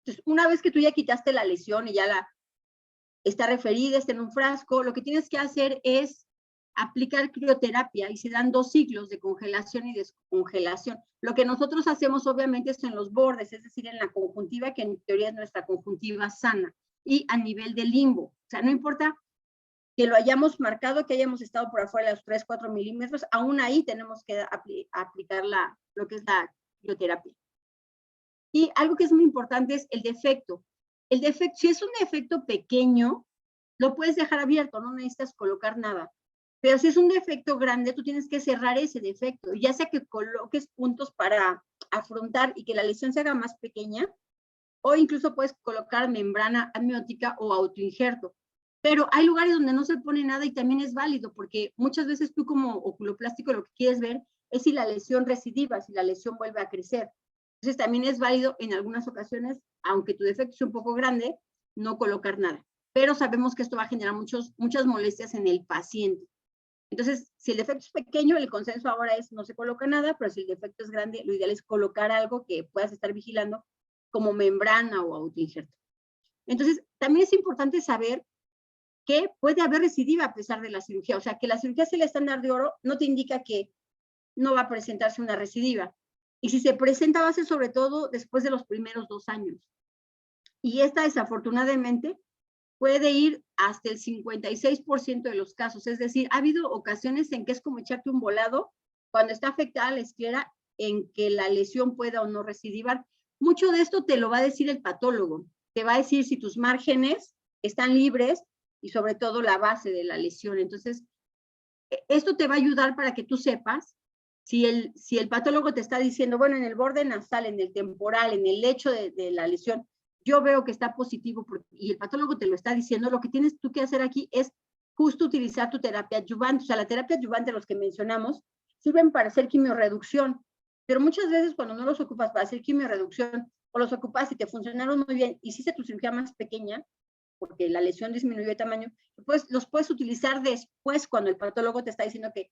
Entonces, una vez que tú ya quitaste la lesión y ya está referida, está en un frasco, lo que tienes que hacer es aplicar crioterapia y se dan 2 ciclos de congelación y descongelación. Lo que nosotros hacemos obviamente es en los bordes, es decir, en la conjuntiva, que en teoría es nuestra conjuntiva sana, y a nivel de limbo. O sea, no importa que lo hayamos marcado, que hayamos estado por afuera de los 3, 4 milímetros, aún ahí tenemos que aplicar lo que es la crioterapia. Y algo que es muy importante es el defecto. El defecto, si es un defecto pequeño, lo puedes dejar abierto, no necesitas colocar nada. Pero si es un defecto grande, tú tienes que cerrar ese defecto, ya sea que coloques puntos para afrontar y que la lesión se haga más pequeña, o incluso puedes colocar membrana amniótica o autoinjerto. Pero hay lugares donde no se pone nada y también es válido, porque muchas veces tú como oculoplástico lo que quieres ver es si la lesión recidiva, si la lesión vuelve a crecer. Entonces también es válido en algunas ocasiones, aunque tu defecto sea un poco grande, no colocar nada. Pero sabemos que esto va a generar muchas molestias en el paciente. Entonces, si el defecto es pequeño, el consenso ahora es no se coloca nada, pero si el defecto es grande, lo ideal es colocar algo que puedas estar vigilando como membrana o autoinjerto. Entonces, también es importante saber que puede haber recidiva a pesar de la cirugía. O sea, que la cirugía sea el estándar de oro no te indica que no va a presentarse una recidiva. Y si se presenta, va a ser sobre todo después de los primeros 2 años. Y esta, desafortunadamente, puede ir hasta el 56% de los casos. Es decir, ha habido ocasiones en que es como echarte un volado cuando está afectada la esclera, en que la lesión pueda o no recidivar. Mucho de esto te lo va a decir el patólogo. Te va a decir si tus márgenes están libres y sobre todo la base de la lesión. Entonces, esto te va a ayudar para que tú sepas si el patólogo te está diciendo, bueno, en el borde nasal, en el temporal, en el lecho de la lesión, yo veo que está positivo y el patólogo te lo está diciendo, lo que tienes tú que hacer aquí es justo utilizar tu terapia adyuvante. O sea, la terapia adyuvante, los que mencionamos, sirven para hacer quimiorreducción. pero muchas veces cuando no los ocupas para hacer quimiorreducción, o los ocupas y te funcionaron muy bien, hiciste tu cirugía más pequeña, porque la lesión disminuyó de tamaño, pues los puedes utilizar después cuando el patólogo te está diciendo que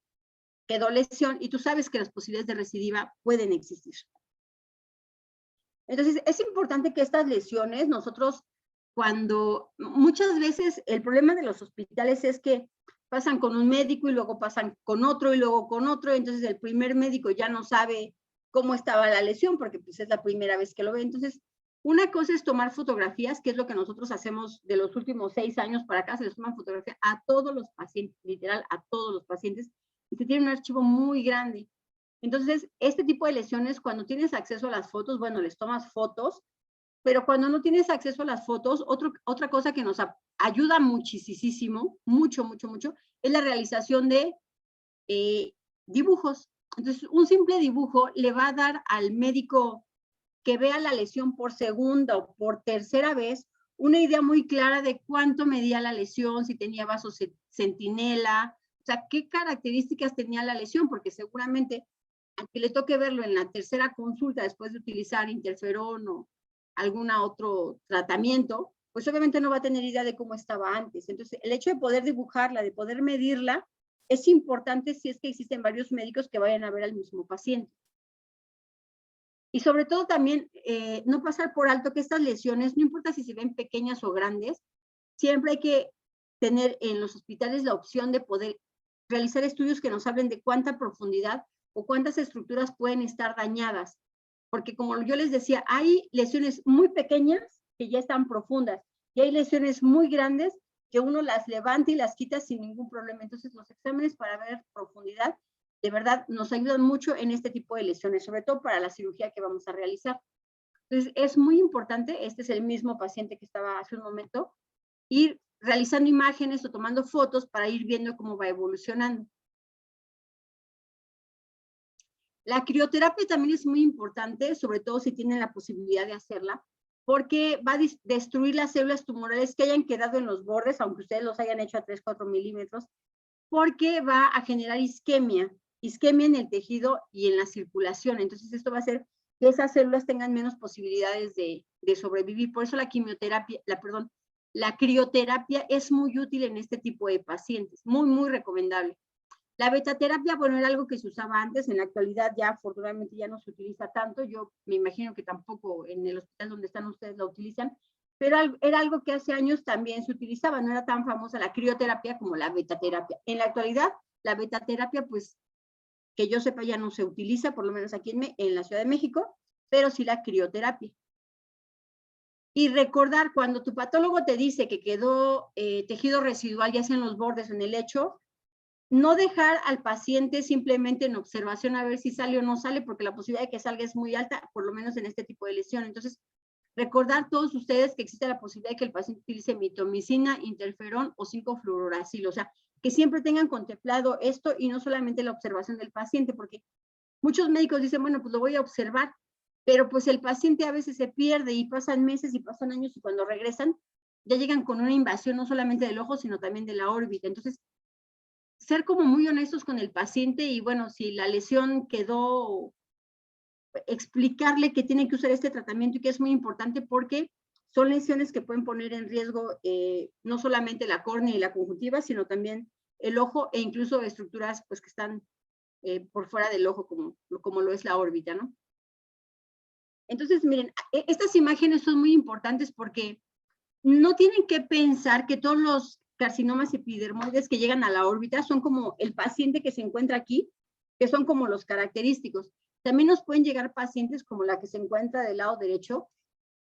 quedó lesión y tú sabes que las posibilidades de recidiva pueden existir. Entonces, es importante que estas lesiones, nosotros cuando, muchas veces el problema de los hospitales es que pasan con un médico y luego pasan con otro y luego con otro, entonces el primer médico ya no sabe cómo estaba la lesión porque pues es la primera vez que lo ve. Entonces, una cosa es tomar fotografías, que es lo que nosotros hacemos de los últimos 6 años para acá, se les toman fotografía a todos los pacientes, literal, a todos los pacientes, y se tiene un archivo muy grande. Entonces, este tipo de lesiones, cuando tienes acceso a las fotos, bueno, les tomas fotos, pero cuando no tienes acceso a las fotos, otra cosa que nos ayuda muchísimo, mucho, es la realización de dibujos. Entonces, un simple dibujo le va a dar al médico que vea la lesión por segunda o por tercera vez una idea muy clara de cuánto medía la lesión, si tenía vasos centinela, o sea, qué características tenía la lesión, porque seguramente a que le toque verlo en la tercera consulta después de utilizar interferón o algún otro tratamiento, pues obviamente no va a tener idea de cómo estaba antes. Entonces, el hecho de poder dibujarla, de poder medirla, es importante si es que existen varios médicos que vayan a ver al mismo paciente. Y sobre todo también, no pasar por alto que estas lesiones, no importa si se ven pequeñas o grandes, siempre hay que tener en los hospitales la opción de poder realizar estudios que nos hablen de cuánta profundidad o cuántas estructuras pueden estar dañadas. Porque como yo les decía, hay lesiones muy pequeñas que ya están profundas y hay lesiones muy grandes que uno las levanta y las quita sin ningún problema. Entonces, los exámenes para ver profundidad de verdad nos ayudan mucho en este tipo de lesiones, sobre todo para la cirugía que vamos a realizar. Entonces, es muy importante, este es el mismo paciente que estaba hace un momento, ir realizando imágenes o tomando fotos para ir viendo cómo va evolucionando. La crioterapia también es muy importante, sobre todo si tienen la posibilidad de hacerla, porque va a destruir las células tumorales que hayan quedado en los bordes, aunque ustedes los hayan hecho a 3-4 milímetros, porque va a generar isquemia en el tejido y en la circulación. Entonces, esto va a hacer que esas células tengan menos posibilidades de sobrevivir. Por eso la quimioterapia, la crioterapia es muy útil en este tipo de pacientes, muy recomendable. La betaterapia, bueno, era algo que se usaba antes, en la actualidad ya afortunadamente ya no se utiliza tanto, yo me imagino que tampoco en el hospital donde están ustedes la utilizan, pero era algo que hace años también se utilizaba, no era tan famosa la crioterapia como la betaterapia. En la actualidad, la betaterapia, pues, que yo sepa ya no se utiliza, por lo menos aquí en la Ciudad de México, pero sí la crioterapia. Y recordar, cuando tu patólogo te dice que quedó tejido residual, ya sea en los bordes o en el lecho, no dejar al paciente simplemente en observación a ver si sale o no sale, porque la posibilidad de que salga es muy alta, por lo menos en este tipo de lesión. Entonces, recordar todos ustedes que existe la posibilidad de que el paciente utilice mitomicina, interferón o 5-fluoracil, o sea, que siempre tengan contemplado esto y no solamente la observación del paciente, porque muchos médicos dicen, bueno, pues lo voy a observar, pero pues el paciente a veces se pierde y pasan meses y pasan años y cuando regresan ya llegan con una invasión no solamente del ojo, sino también de la órbita. Entonces, ser como muy honestos con el paciente y bueno, si la lesión quedó, explicarle que tiene que usar este tratamiento y que es muy importante porque son lesiones que pueden poner en riesgo no solamente la córnea y la conjuntiva, sino también el ojo e incluso estructuras pues, que están por fuera del ojo, como lo es la órbita, ¿no? Entonces, miren, estas imágenes son muy importantes porque no tienen que pensar que todos los carcinomas epidermoides que llegan a la órbita son como el paciente que se encuentra aquí, que son como los característicos. También nos pueden llegar pacientes como la que se encuentra del lado derecho,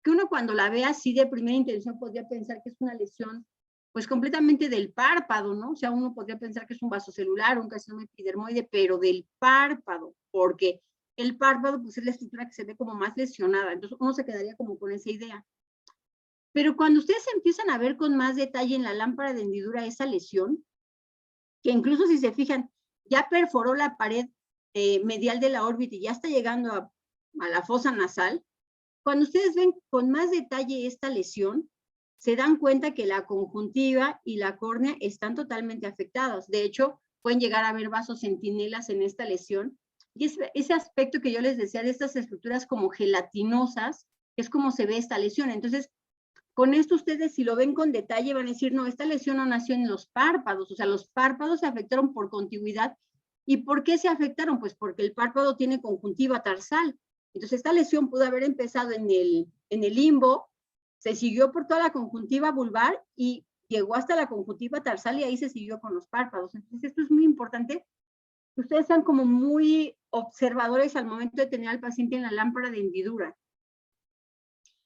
que uno cuando la ve así de primera intención podría pensar que es una lesión pues completamente del párpado, ¿no? O sea, uno podría pensar que es un vasocelular, un carcinoma epidermoide, pero del párpado, porque el párpado pues es la estructura que se ve como más lesionada, entonces uno se quedaría como con esa idea. Pero cuando ustedes empiezan a ver con más detalle en la lámpara de hendidura esa lesión, que incluso si se fijan, ya perforó la pared medial de la órbita y ya está llegando a la fosa nasal, cuando ustedes ven con más detalle esta lesión, se dan cuenta que la conjuntiva y la córnea están totalmente afectadas. De hecho, pueden llegar a haber vasos centinelas en esta lesión. Y ese aspecto que yo les decía de estas estructuras como gelatinosas, es como se ve esta lesión. Entonces, con esto ustedes si lo ven con detalle van a decir, no, esta lesión no nació en los párpados, o sea, los párpados se afectaron por contigüidad. ¿Y por qué se afectaron? Pues porque el párpado tiene conjuntiva tarsal. Entonces, esta lesión pudo haber empezado en el limbo, se siguió por toda la conjuntiva vulvar y llegó hasta la conjuntiva tarsal y ahí se siguió con los párpados. Entonces, esto es muy importante, que ustedes sean como muy observadores al momento de tener al paciente en la lámpara de hendidura.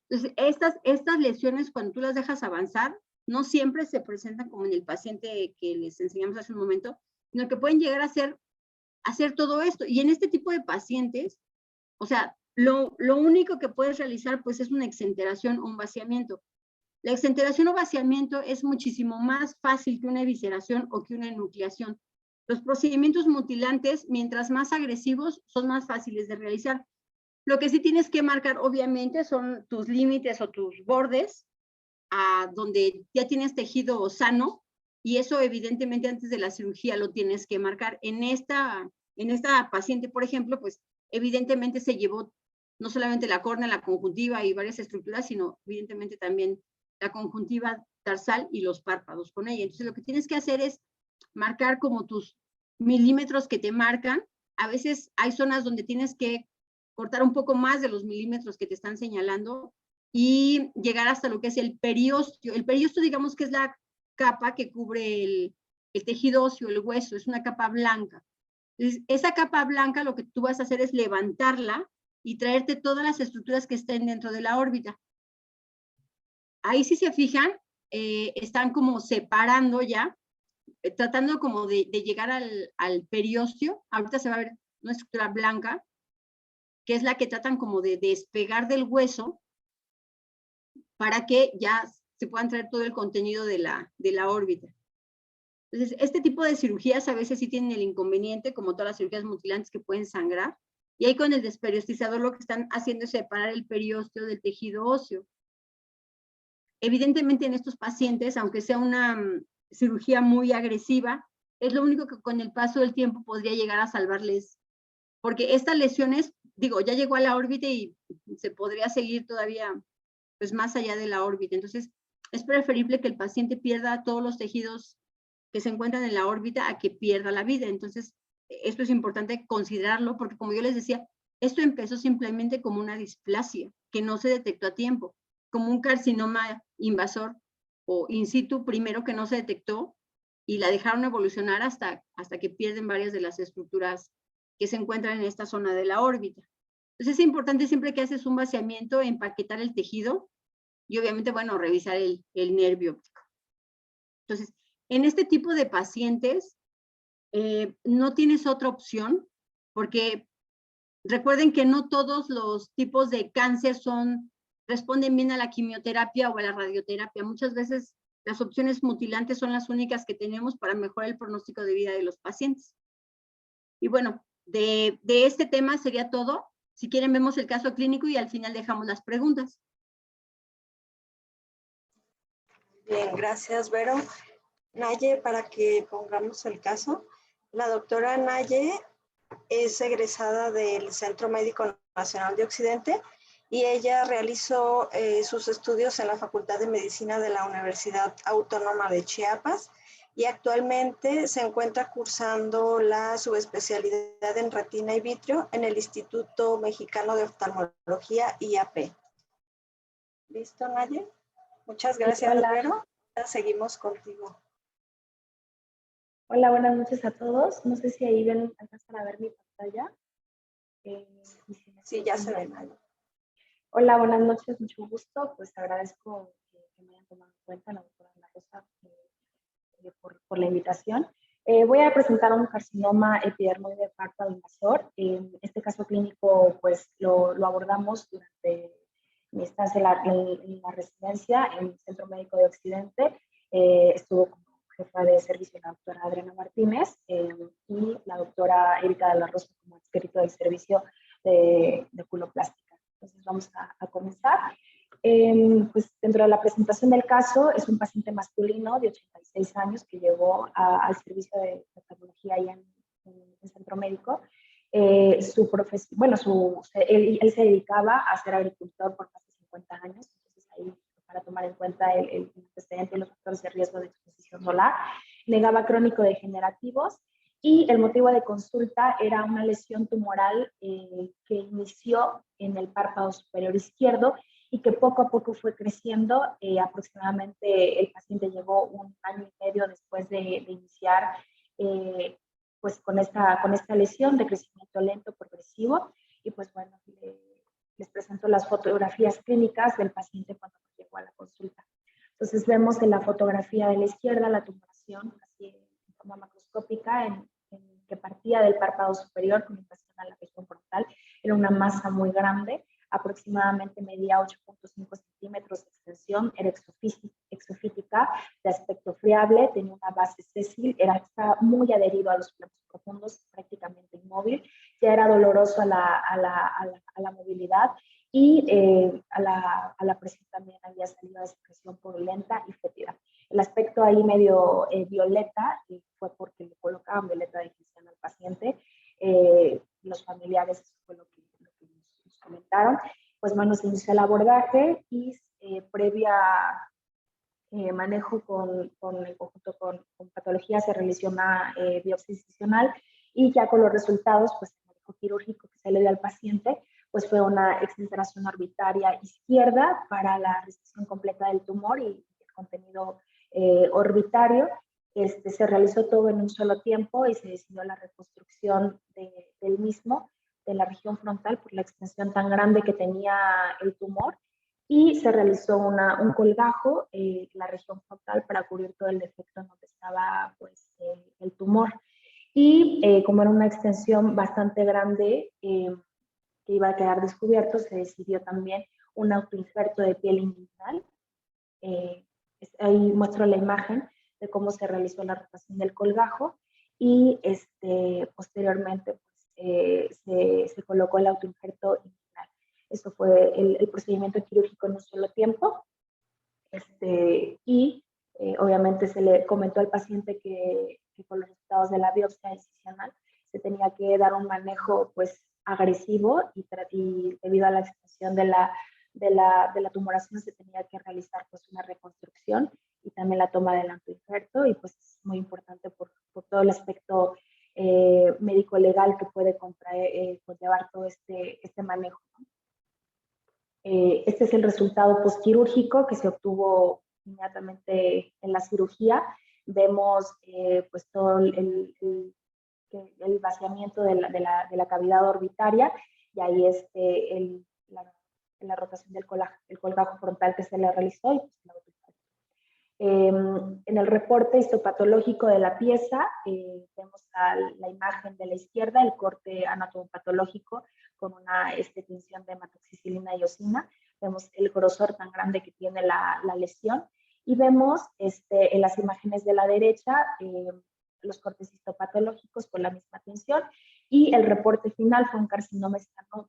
Entonces, estas lesiones, cuando tú las dejas avanzar, no siempre se presentan como en el paciente que les enseñamos hace un momento, sino que pueden llegar a hacer todo esto. Y en este tipo de pacientes, o sea, lo único que puedes realizar, pues, es una exenteración o un vaciamiento. La exenteración o vaciamiento es muchísimo más fácil que una evisceración o que una enucleación. Los procedimientos mutilantes, mientras más agresivos, son más fáciles de realizar. Lo que sí tienes que marcar, obviamente, son tus límites o tus bordes, a donde ya tienes tejido sano, y eso evidentemente antes de la cirugía lo tienes que marcar. En esta paciente, por ejemplo, pues evidentemente se llevó no solamente la córnea, la conjuntiva y varias estructuras, sino evidentemente también la conjuntiva tarsal y los párpados con ella. Entonces lo que tienes que hacer es marcar como tus milímetros que te marcan. A veces hay zonas donde tienes que cortar un poco más de los milímetros que te están señalando y llegar hasta lo que es el periósteo. El periósteo, digamos que es la capa que cubre el tejido óseo, el hueso, es una capa blanca. Entonces, esa capa blanca lo que tú vas a hacer es levantarla y traerte todas las estructuras que estén dentro de la órbita. Ahí si se fijan, están como separando ya, tratando como de llegar al periósteo. Ahorita se va a ver una estructura blanca, que es la que tratan como de despegar del hueso para que ya se puedan traer todo el contenido de la órbita. Entonces, este tipo de cirugías a veces sí tienen el inconveniente, como todas las cirugías mutilantes, que pueden sangrar, y ahí con el desperiostizador lo que están haciendo es separar el periósteo del tejido óseo. Evidentemente en estos pacientes, aunque sea una cirugía muy agresiva, es lo único que con el paso del tiempo podría llegar a salvarles, porque estas lesiones, digo, ya llegó a la órbita y se podría seguir todavía pues más allá de la órbita. Entonces, es preferible que el paciente pierda todos los tejidos que se encuentran en la órbita a que pierda la vida. Entonces, esto es importante considerarlo, porque como yo les decía, esto empezó simplemente como una displasia que no se detectó a tiempo, como un carcinoma invasor o in situ primero que no se detectó y la dejaron evolucionar hasta que pierden varias de las estructuras que se encuentran en esta zona de la órbita. Entonces es importante siempre que haces un vaciamiento, empaquetar el tejido y obviamente, bueno, revisar el nervio óptico. Entonces, en este tipo de pacientes no tienes otra opción, porque recuerden que no todos los tipos de cáncer responden bien a la quimioterapia o a la radioterapia. Muchas veces las opciones mutilantes son las únicas que tenemos para mejorar el pronóstico de vida de los pacientes. Y bueno, de este tema sería todo. Si quieren vemos el caso clínico y al final dejamos las preguntas. Bien, gracias, Vero. Naye, para que pongamos el caso, la doctora Naye es egresada del Centro Médico Nacional de Occidente y ella realizó sus estudios en la Facultad de Medicina de la Universidad Autónoma de Chiapas y actualmente se encuentra cursando la subespecialidad en retina y vitrio en el Instituto Mexicano de Oftalmología, IAP. ¿Listo, Naye? Muchas gracias, Vero. Seguimos contigo. Hola, buenas noches a todos. No sé si ahí alcanzan a ver mi pantalla. Sí, ya se ve. Hola, buenas noches, mucho gusto. Pues agradezco que me hayan tomado en cuenta, la doctora Ana Rosa, por la invitación. Voy a presentar un carcinoma epidermoide párpado invasor. Este caso clínico, pues lo abordamos durante mi estancia en la residencia en el Centro Médico de Occidente. Estuvo como jefa de servicio la doctora Adriana Martínez y la doctora Erika de la Rosa como experta del servicio de oculoplástica. Entonces vamos a comenzar. Pues dentro de la presentación del caso es un paciente masculino de 86 años que llegó al servicio de oftalmología ahí en el centro médico. Su profesión, bueno, él se dedicaba a ser agricultor por más de 50 años, entonces ahí para tomar en cuenta el antecedente y los factores de riesgo de exposición solar. Negaba crónico degenerativos y el motivo de consulta era una lesión tumoral que inició en el párpado superior izquierdo y que poco a poco fue creciendo. Aproximadamente el paciente llegó 1 año y medio después de iniciar pues con esta lesión de crecimiento lento progresivo. Y pues bueno, les presento las fotografías clínicas del paciente cuando llegó a la consulta. Entonces vemos en la fotografía de la izquierda la tumoración así en forma macroscópica que partía del párpado superior con invasión a la región frontal. Era una masa muy grande, aproximadamente medía 8.5 centímetros de extensión, era exofítica, de aspecto friable, tenía una base sésil, estaba muy adherido a los planos profundos, prácticamente inmóvil, ya era doloroso a la movilidad y a la presión también había salido de secreción purulenta y fétida. El aspecto ahí medio violeta fue porque le colocaban violeta de Cristiana al paciente. Los familiares, eso fue lo que nos comentaron. Pues bueno, se inició el abordaje y previa manejo con el conjunto con patología se realizó una biopsia incisional y ya con los resultados, pues el manejo quirúrgico que se le dio al paciente, pues fue una exenteración orbitaria izquierda para la resección completa del tumor y el contenido orbitario. Se realizó todo en un solo tiempo y se decidió la reconstrucción del mismo, de la región frontal, por la extensión tan grande que tenía el tumor, y se realizó un colgajo en la región frontal para cubrir todo el defecto en donde estaba pues, el tumor. Y como era una extensión bastante grande que iba a quedar descubierto, se decidió también un autoinjerto de piel inguinal. Ahí muestro la imagen de cómo se realizó la rotación del colgajo y posteriormente pues, se colocó el autoinjerto inguinal. Eso fue el procedimiento quirúrgico en un solo tiempo. Obviamente se le comentó al paciente que con los resultados de la biopsia incisional se tenía que dar un manejo pues agresivo y debido a la extensión de la tumoración se tenía que realizar pues una reconstrucción y también la toma del autoinjerto, y pues es muy importante por todo el aspecto médico-legal que puede conllevar todo este manejo, ¿no? Este es el resultado postquirúrgico que se obtuvo inmediatamente en la cirugía. Vemos pues todo el vaciamiento de la cavidad orbitaria y ahí la rotación del colgajo frontal que se le realizó y pues la en el reporte histopatológico de la pieza vemos la imagen de la izquierda, el corte anatomopatológico con una tinción de hematoxicilina y eosina. Vemos el grosor tan grande que tiene la lesión y vemos en las imágenes de la derecha los cortes histopatológicos con la misma tinción, y el reporte final fue un carcinoma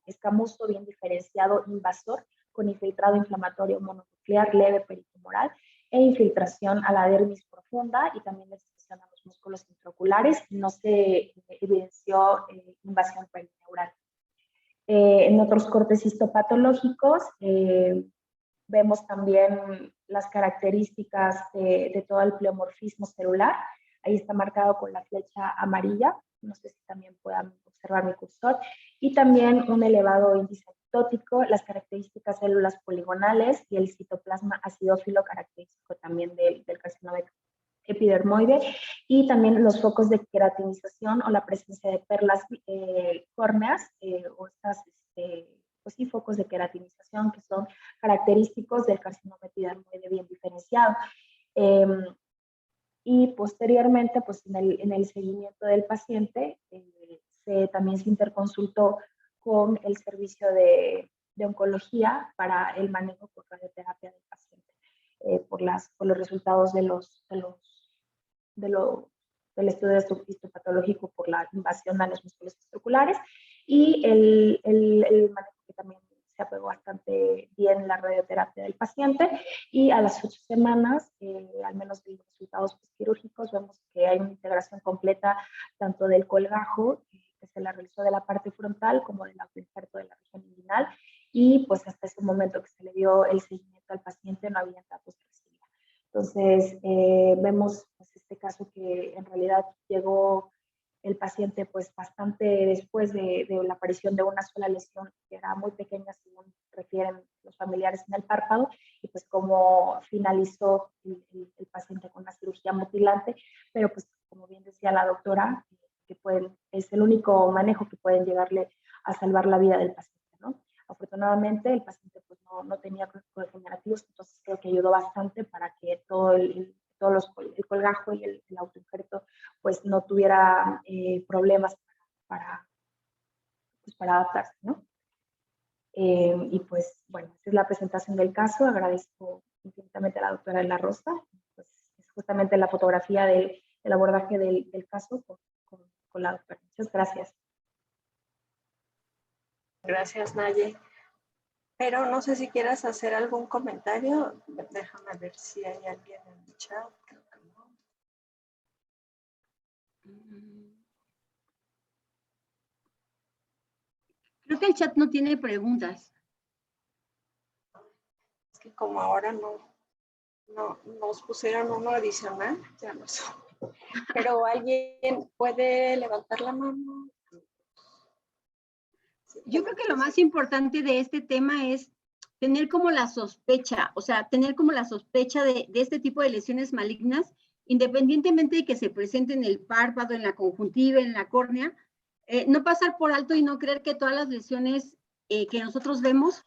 escamoso bien diferenciado invasor con infiltrado inflamatorio mononuclear leve peritumoral e infiltración a la dermis profunda y también extensión a los músculos intraoculares. No se evidenció invasión perineural. En otros cortes histopatológicos vemos también las características de todo el pleomorfismo celular. Ahí está marcado con la flecha amarilla. No sé si también puedan observar mi cursor. Y también un elevado índice apoptótico, las características células poligonales y el citoplasma acidófilo característico también del carcinoma epidermoide, y también los focos de queratinización o la presencia de perlas córneas o estas pues sí, focos de queratinización que son característicos del carcinoma epidermoide bien diferenciado. Y posteriormente, pues en el seguimiento del paciente, también se interconsultó con el servicio de oncología para el manejo por radioterapia del paciente, por los resultados del estudio histopatológico por la invasión a los músculos extraoculares, y el manejo que también se apegó bastante bien la radioterapia del paciente, y a las 8 semanas, al menos de los resultados quirúrgicos, vemos que hay una integración completa tanto del colgajo que se le realizó de la parte frontal como del autoinjerto de la región inguinal, y pues hasta ese momento que se le dio el seguimiento al paciente no había datos de recidiva. Entonces, vemos pues, este caso que en realidad llegó el paciente pues bastante después de la aparición de una sola lesión que era muy pequeña según refieren los familiares en el párpado, y pues como finalizó el paciente con una cirugía mutilante, pero pues como bien decía la doctora, que es el único manejo que pueden llegarle a salvar la vida del paciente, ¿no? Afortunadamente el paciente pues no tenía degenerativos, entonces creo que ayudó bastante para que el colgajo y el autoinjerto pues no tuviera problemas para adaptarse, ¿no? Y pues bueno, esta es la presentación del caso. Agradezco infinitamente a la doctora de la Rosa. Pues, es justamente la fotografía del abordaje del caso con la doctora. Muchas gracias. Gracias, Naye. Pero no sé si quieras hacer algún comentario. Déjame ver si hay alguien en el chat. Creo que no. Creo que el chat no tiene preguntas. Es que como ahora no nos pusieron uno adicional, ya no sé. Pero alguien puede levantar la mano. Yo creo que lo más importante de este tema es tener como la sospecha, o sea, tener como la sospecha de este tipo de lesiones malignas, independientemente de que se presenten en el párpado, en la conjuntiva, en la córnea, no pasar por alto y no creer que todas las lesiones que nosotros vemos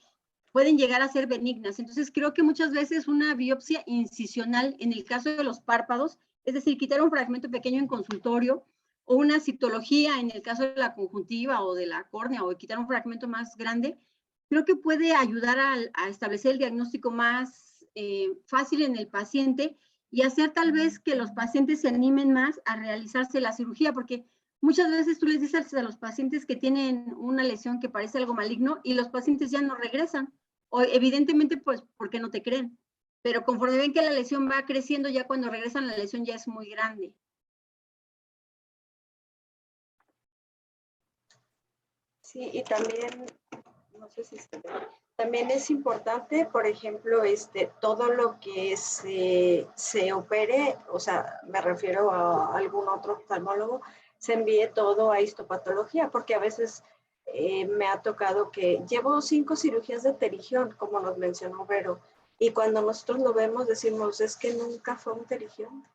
pueden llegar a ser benignas. Entonces, creo que muchas veces una biopsia incisional, en el caso de los párpados, es decir, quitar un fragmento pequeño en consultorio, o una citología en el caso de la conjuntiva o de la córnea, o quitar un fragmento más grande, creo que puede ayudar a establecer el diagnóstico más fácil en el paciente y hacer tal vez que los pacientes se animen más a realizarse la cirugía, porque muchas veces tú les dices a los pacientes que tienen una lesión que parece algo maligno y los pacientes ya no regresan, o evidentemente pues porque no te creen, pero conforme ven que la lesión va creciendo, ya cuando regresan la lesión ya es muy grande. Sí, y también, no sé si se ve, también es importante, por ejemplo, todo lo que se opere, o sea, me refiero a algún otro oftalmólogo, se envíe todo a histopatología, porque a veces me ha tocado que llevo 5 cirugías de pterigión, como nos mencionó Vero, y cuando nosotros lo vemos decimos, es que nunca fue un pterigión,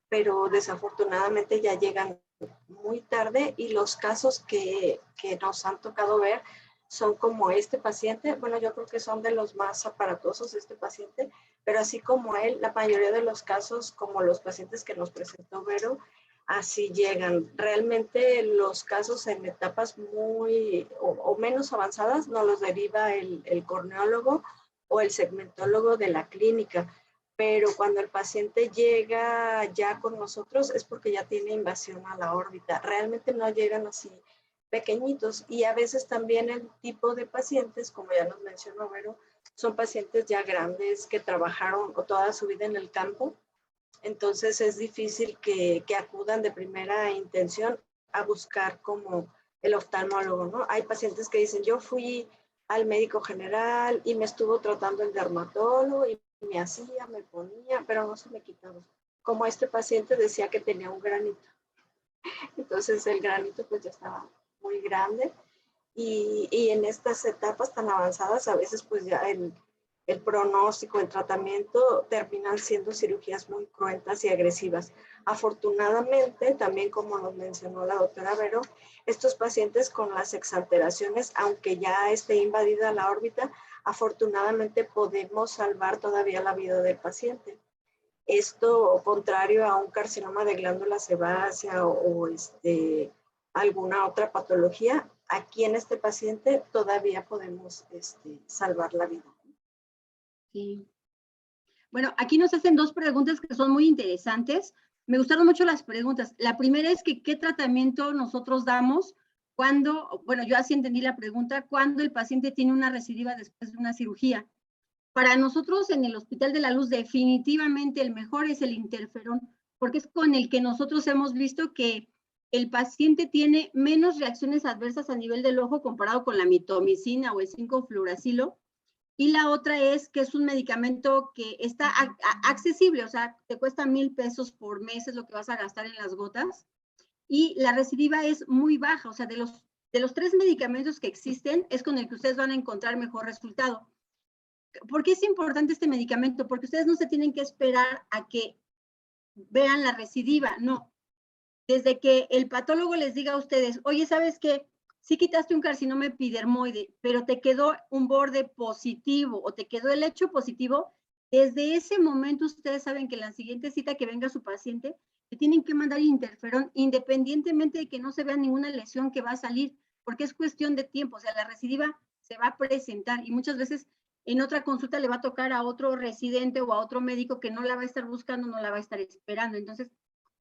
pero desafortunadamente ya llegan muy tarde y los casos que nos han tocado ver son como este paciente, bueno, yo creo que son de los más aparatosos este paciente, pero así como él, la mayoría de los casos, como los pacientes que nos presentó Vero, así llegan. Realmente los casos en etapas muy o menos avanzadas nos los deriva el corneólogo o el segmentólogo de la clínica, pero cuando el paciente llega ya con nosotros es porque ya tiene invasión a la órbita. Realmente no llegan así pequeñitos, y a veces también el tipo de pacientes, como ya nos mencionó Vero, son pacientes ya grandes que trabajaron toda su vida en el campo, entonces es difícil que acudan de primera intención a buscar como el oftalmólogo, ¿no? Hay pacientes que dicen, yo fui al médico general y me estuvo tratando el dermatólogo y me hacía, me ponía, pero no se me quitaba. Como este paciente decía que tenía un granito. Entonces el granito pues ya estaba muy grande y en estas etapas tan avanzadas a veces pues ya el pronóstico, el tratamiento terminan siendo cirugías muy cruentas y agresivas. Afortunadamente, también como nos mencionó la doctora Vero, estos pacientes con las exalteraciones, aunque ya esté invadida la órbita, afortunadamente podemos salvar todavía la vida del paciente. Esto contrario a un carcinoma de glándula sebácea o alguna otra patología, aquí en este paciente todavía podemos salvar la vida. Sí. Bueno, aquí nos hacen 2 preguntas que son muy interesantes. Me gustaron mucho las preguntas. La primera es que, ¿qué tratamiento nosotros damos cuando, bueno, yo así entendí la pregunta, cuando el paciente tiene una recidiva después de una cirugía? Para nosotros en el Hospital de la Luz definitivamente el mejor es el interferón, porque es con el que nosotros hemos visto que el paciente tiene menos reacciones adversas a nivel del ojo comparado con la mitomicina o el 5-fluoracilo. Y la otra es que es un medicamento que está accesible, o sea, te cuesta $1,000 por mes, es lo que vas a gastar en las gotas. Y la recidiva es muy baja, o sea, de los 3 medicamentos que existen, es con el que ustedes van a encontrar mejor resultado. ¿Por qué es importante este medicamento? Porque ustedes no se tienen que esperar a que vean la recidiva, no. Desde que el patólogo les diga a ustedes, oye, ¿sabes qué? Sí quitaste un carcinoma epidermoide, pero te quedó un borde positivo o te quedó el hecho positivo, desde ese momento ustedes saben que en la siguiente cita que venga su paciente, le tienen que mandar interferón independientemente de que no se vea ninguna lesión que va a salir, porque es cuestión de tiempo, o sea, la recidiva se va a presentar y muchas veces en otra consulta le va a tocar a otro residente o a otro médico que no la va a estar buscando, no la va a estar esperando. Entonces,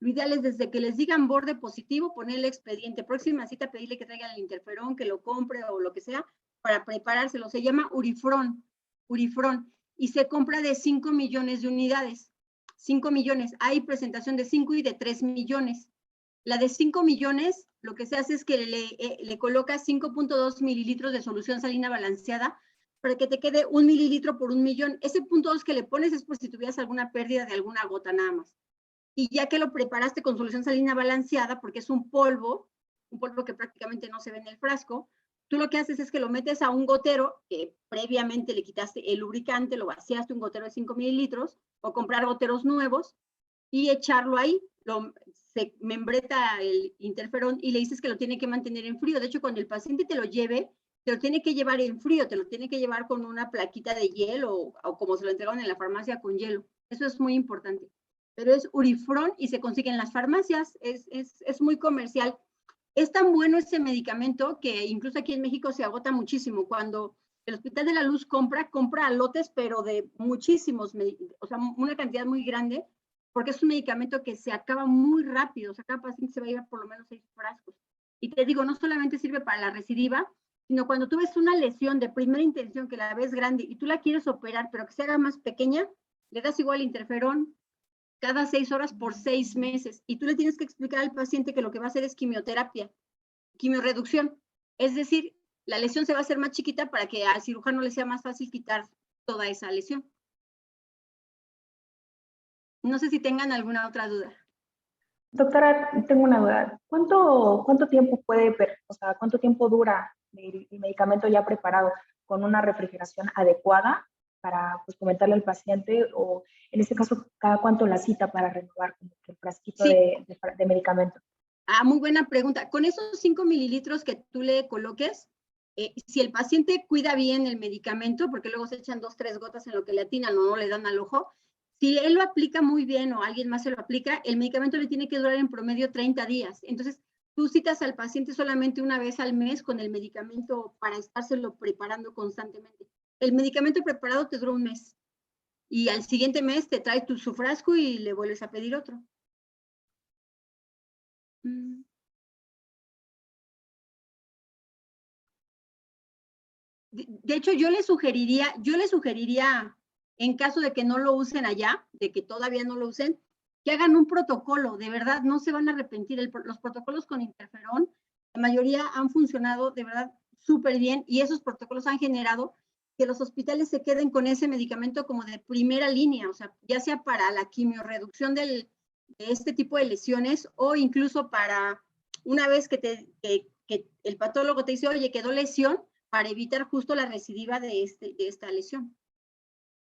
lo ideal es desde que les digan borde positivo, poner el expediente. Próxima cita, pedirle que traigan el interferón, que lo compre o lo que sea, para preparárselo. Se llama Urifrón, y se compra de 5 millones de unidades. 5 millones. Hay presentación de 5 y de 3 millones. La de 5 millones, lo que se hace es que le coloca 5.2 mililitros de solución salina balanceada para que te quede 1 mililitro por 1 millón. Ese 0.2 que le pones es por si tuvieras alguna pérdida de alguna gota nada más. Y ya que lo preparaste con solución salina balanceada, porque es un polvo que prácticamente no se ve en el frasco, tú lo que haces es que lo metes a un gotero, que previamente le quitaste el lubricante, lo vaciaste un gotero de 5 mililitros, o comprar goteros nuevos, y echarlo ahí, se membreta el interferón y le dices que lo tiene que mantener en frío. De hecho, cuando el paciente te lo lleve, te lo tiene que llevar en frío, te lo tiene que llevar con una plaquita de hielo o como se lo entregaron en la farmacia con hielo. Eso es muy importante. Pero es Urifrón y se consigue en las farmacias, es muy comercial. Es tan bueno ese medicamento que incluso aquí en México se agota muchísimo. Cuando el Hospital de la Luz compra lotes, pero de muchísimos, o sea, una cantidad muy grande, porque es un medicamento que se acaba muy rápido, o sea, cada paciente se va a llevar por lo menos 6 frascos. Y te digo, no solamente sirve para la recidiva, sino cuando tú ves una lesión de primera intención que la ves grande y tú la quieres operar, pero que se haga más pequeña, le das igual interferón cada 6 horas por 6 meses. Y tú le tienes que explicar al paciente que lo que va a hacer es quimioterapia, quimiorreducción. Es decir, la lesión se va a hacer más chiquita para que al cirujano le sea más fácil quitar toda esa lesión. No sé si tengan alguna otra duda. Doctora, tengo una duda. ¿Cuánto tiempo cuánto tiempo dura el medicamento ya preparado con una refrigeración adecuada para pues, comentarle al paciente o en este caso cada cuánto la cita para renovar como que el frasquito Sí. de medicamento? Muy buena pregunta. Con esos 5 mililitros que tú le coloques, si el paciente cuida bien el medicamento, porque luego se echan 2, 3 gotas en lo que le atinan o no le dan al ojo, si él lo aplica muy bien o alguien más se lo aplica, el medicamento le tiene que durar en promedio 30 días. Entonces, tú citas al paciente solamente una vez al mes con el medicamento para estárselo preparando constantemente. El medicamento preparado te dura un mes y al siguiente mes te trae su frasco y le vuelves a pedir otro. De hecho, yo le sugeriría, en caso de que no lo usen allá, de que todavía no lo usen, que hagan un protocolo, de verdad, no se van a arrepentir. Los protocolos con interferón, la mayoría han funcionado de verdad súper bien y esos protocolos han generado que los hospitales se queden con ese medicamento como de primera línea, o sea, ya sea para la quimiorreducción de este tipo de lesiones o incluso para una vez que el patólogo te dice, oye, quedó lesión, para evitar justo la recidiva de esta lesión.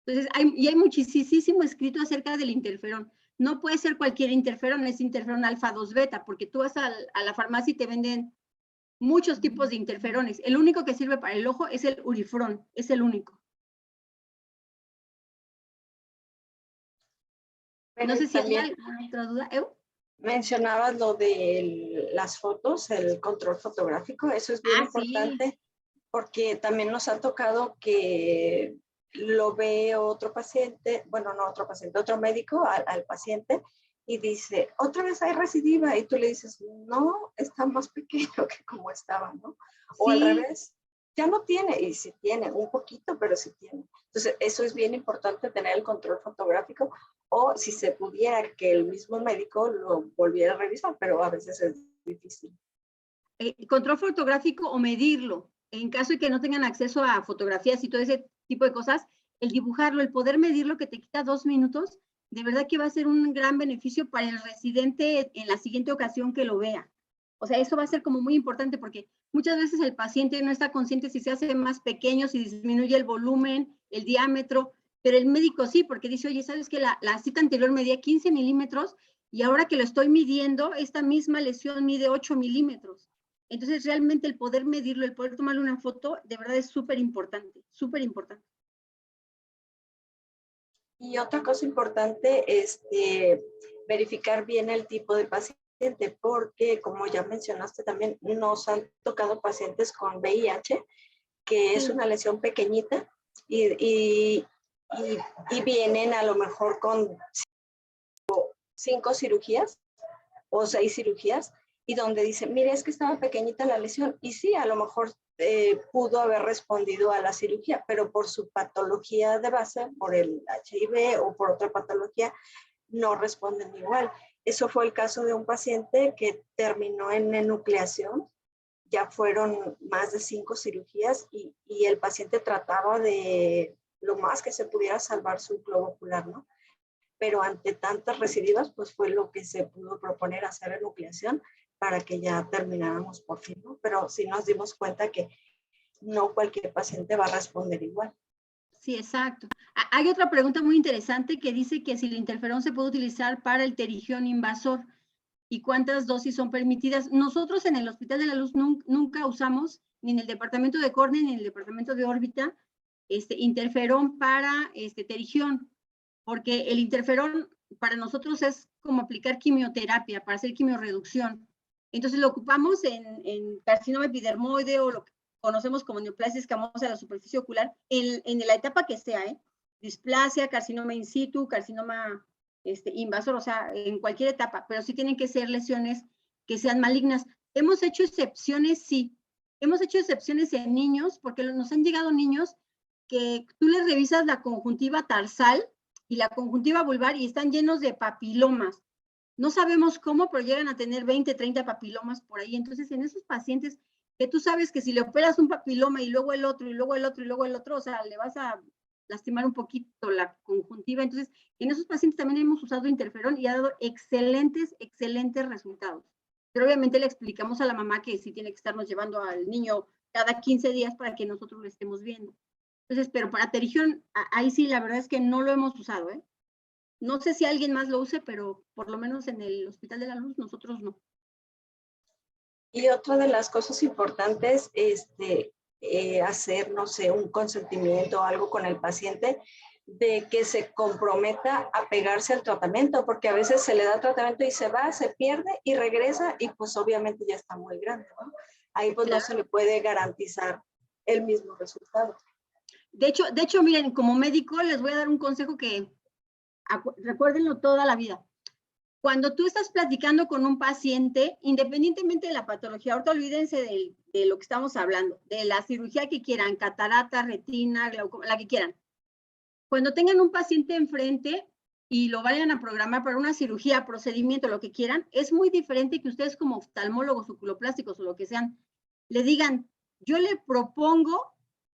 Entonces, hay muchísimo escrito acerca del interferón. No puede ser cualquier interferón, es interferón alfa 2 beta, porque tú vas a la farmacia y te venden muchos tipos de interferones. El único que sirve para el ojo es el Urifrón, es el único. Pero no sé si hay también alguna otra duda. mencionabas lo de las fotos, el control fotográfico, eso es bien importante. Sí. Porque también nos ha tocado que lo ve otro paciente, bueno, no otro paciente, otro médico al paciente y dice, otra vez hay recidiva, y tú le dices, no, está más pequeño que como estaba, ¿no? O al revés, ya no tiene, y sí tiene, un poquito, pero sí tiene. Entonces, eso es bien importante, tener el control fotográfico, o si se pudiera que el mismo médico lo volviera a revisar, pero a veces es difícil. Control fotográfico o medirlo. En caso de que no tengan acceso a fotografías y todo ese tipo de cosas, el dibujarlo, el poder medirlo que te quita 2 minutos, de verdad que va a ser un gran beneficio para el residente en la siguiente ocasión que lo vea. O sea, eso va a ser como muy importante porque muchas veces el paciente no está consciente si se hace más pequeño, si disminuye el volumen, el diámetro, pero el médico sí, porque dice, oye, ¿sabes qué? La cita anterior medía 15 milímetros y ahora que lo estoy midiendo, esta misma lesión mide 8 milímetros. Entonces, realmente el poder medirlo, el poder tomarle una foto, de verdad es súper importante, súper importante. Y otra cosa importante es verificar bien el tipo de paciente, porque como ya mencionaste también, nos han tocado pacientes con VIH, que es una lesión pequeñita y vienen a lo mejor con 5 cirugías o 6 cirugías, y donde dicen, mire, es que estaba pequeñita la lesión, y sí, a lo mejor pudo haber respondido a la cirugía, pero por su patología de base, por el HIV o por otra patología, no responden igual. Eso fue el caso de un paciente que terminó en enucleación, ya fueron más de 5 cirugías y el paciente trataba de lo más que se pudiera salvar su globo ocular, ¿no? Pero ante tantas recidivas, pues fue lo que se pudo proponer, hacer enucleación para que ya termináramos por fin, ¿no? Pero sí nos dimos cuenta que no cualquier paciente va a responder igual. Sí, exacto. Hay otra pregunta muy interesante que dice que si el interferón se puede utilizar para el pterigión invasor y cuántas dosis son permitidas. Nosotros en el Hospital de la Luz nunca usamos, ni en el departamento de córnea ni en el departamento de órbita, interferón para pterigión, porque el interferón para nosotros es como aplicar quimioterapia, para hacer quimiorreducción. Entonces lo ocupamos en carcinoma epidermoide o lo que conocemos como neoplasia escamosa de la superficie ocular, en la etapa que sea, displasia, carcinoma in situ, carcinoma invasor, o sea, en cualquier etapa, pero sí tienen que ser lesiones que sean malignas. Hemos hecho excepciones, sí. Hemos hecho excepciones en niños, porque nos han llegado niños que tú les revisas la conjuntiva tarsal y la conjuntiva vulvar y están llenos de papilomas. No sabemos cómo, pero llegan a tener 20, 30 papilomas por ahí. Entonces, en esos pacientes que tú sabes que si le operas un papiloma y luego el otro, y luego el otro, y luego el otro, o sea, le vas a lastimar un poquito la conjuntiva. Entonces, en esos pacientes también hemos usado interferón y ha dado excelentes, excelentes resultados. Pero obviamente le explicamos a la mamá que sí tiene que estarnos llevando al niño cada 15 días para que nosotros lo estemos viendo. Entonces, pero para pterigión, ahí sí, la verdad es que no lo hemos usado, ¿eh? No sé si alguien más lo use, pero por lo menos en el Hospital de la Luz nosotros no. Y otra de las cosas importantes es hacer, no sé, un consentimiento o algo con el paciente de que se comprometa a pegarse al tratamiento, porque a veces se le da tratamiento y se va, se pierde y regresa y pues obviamente ya está muy grande, ¿no? Ahí pues claro, no se le puede garantizar el mismo resultado. De hecho, miren, como médico les voy a dar un consejo que recuérdenlo toda la vida. Cuando tú estás platicando con un paciente, independientemente de la patología, ahorita olvídense de lo que estamos hablando, de la cirugía que quieran, catarata, retina, glaucoma, la que quieran. Cuando tengan un paciente enfrente y lo vayan a programar para una cirugía, procedimiento, lo que quieran, es muy diferente que ustedes como oftalmólogos, oculoplásticos o lo que sean, le digan, yo le propongo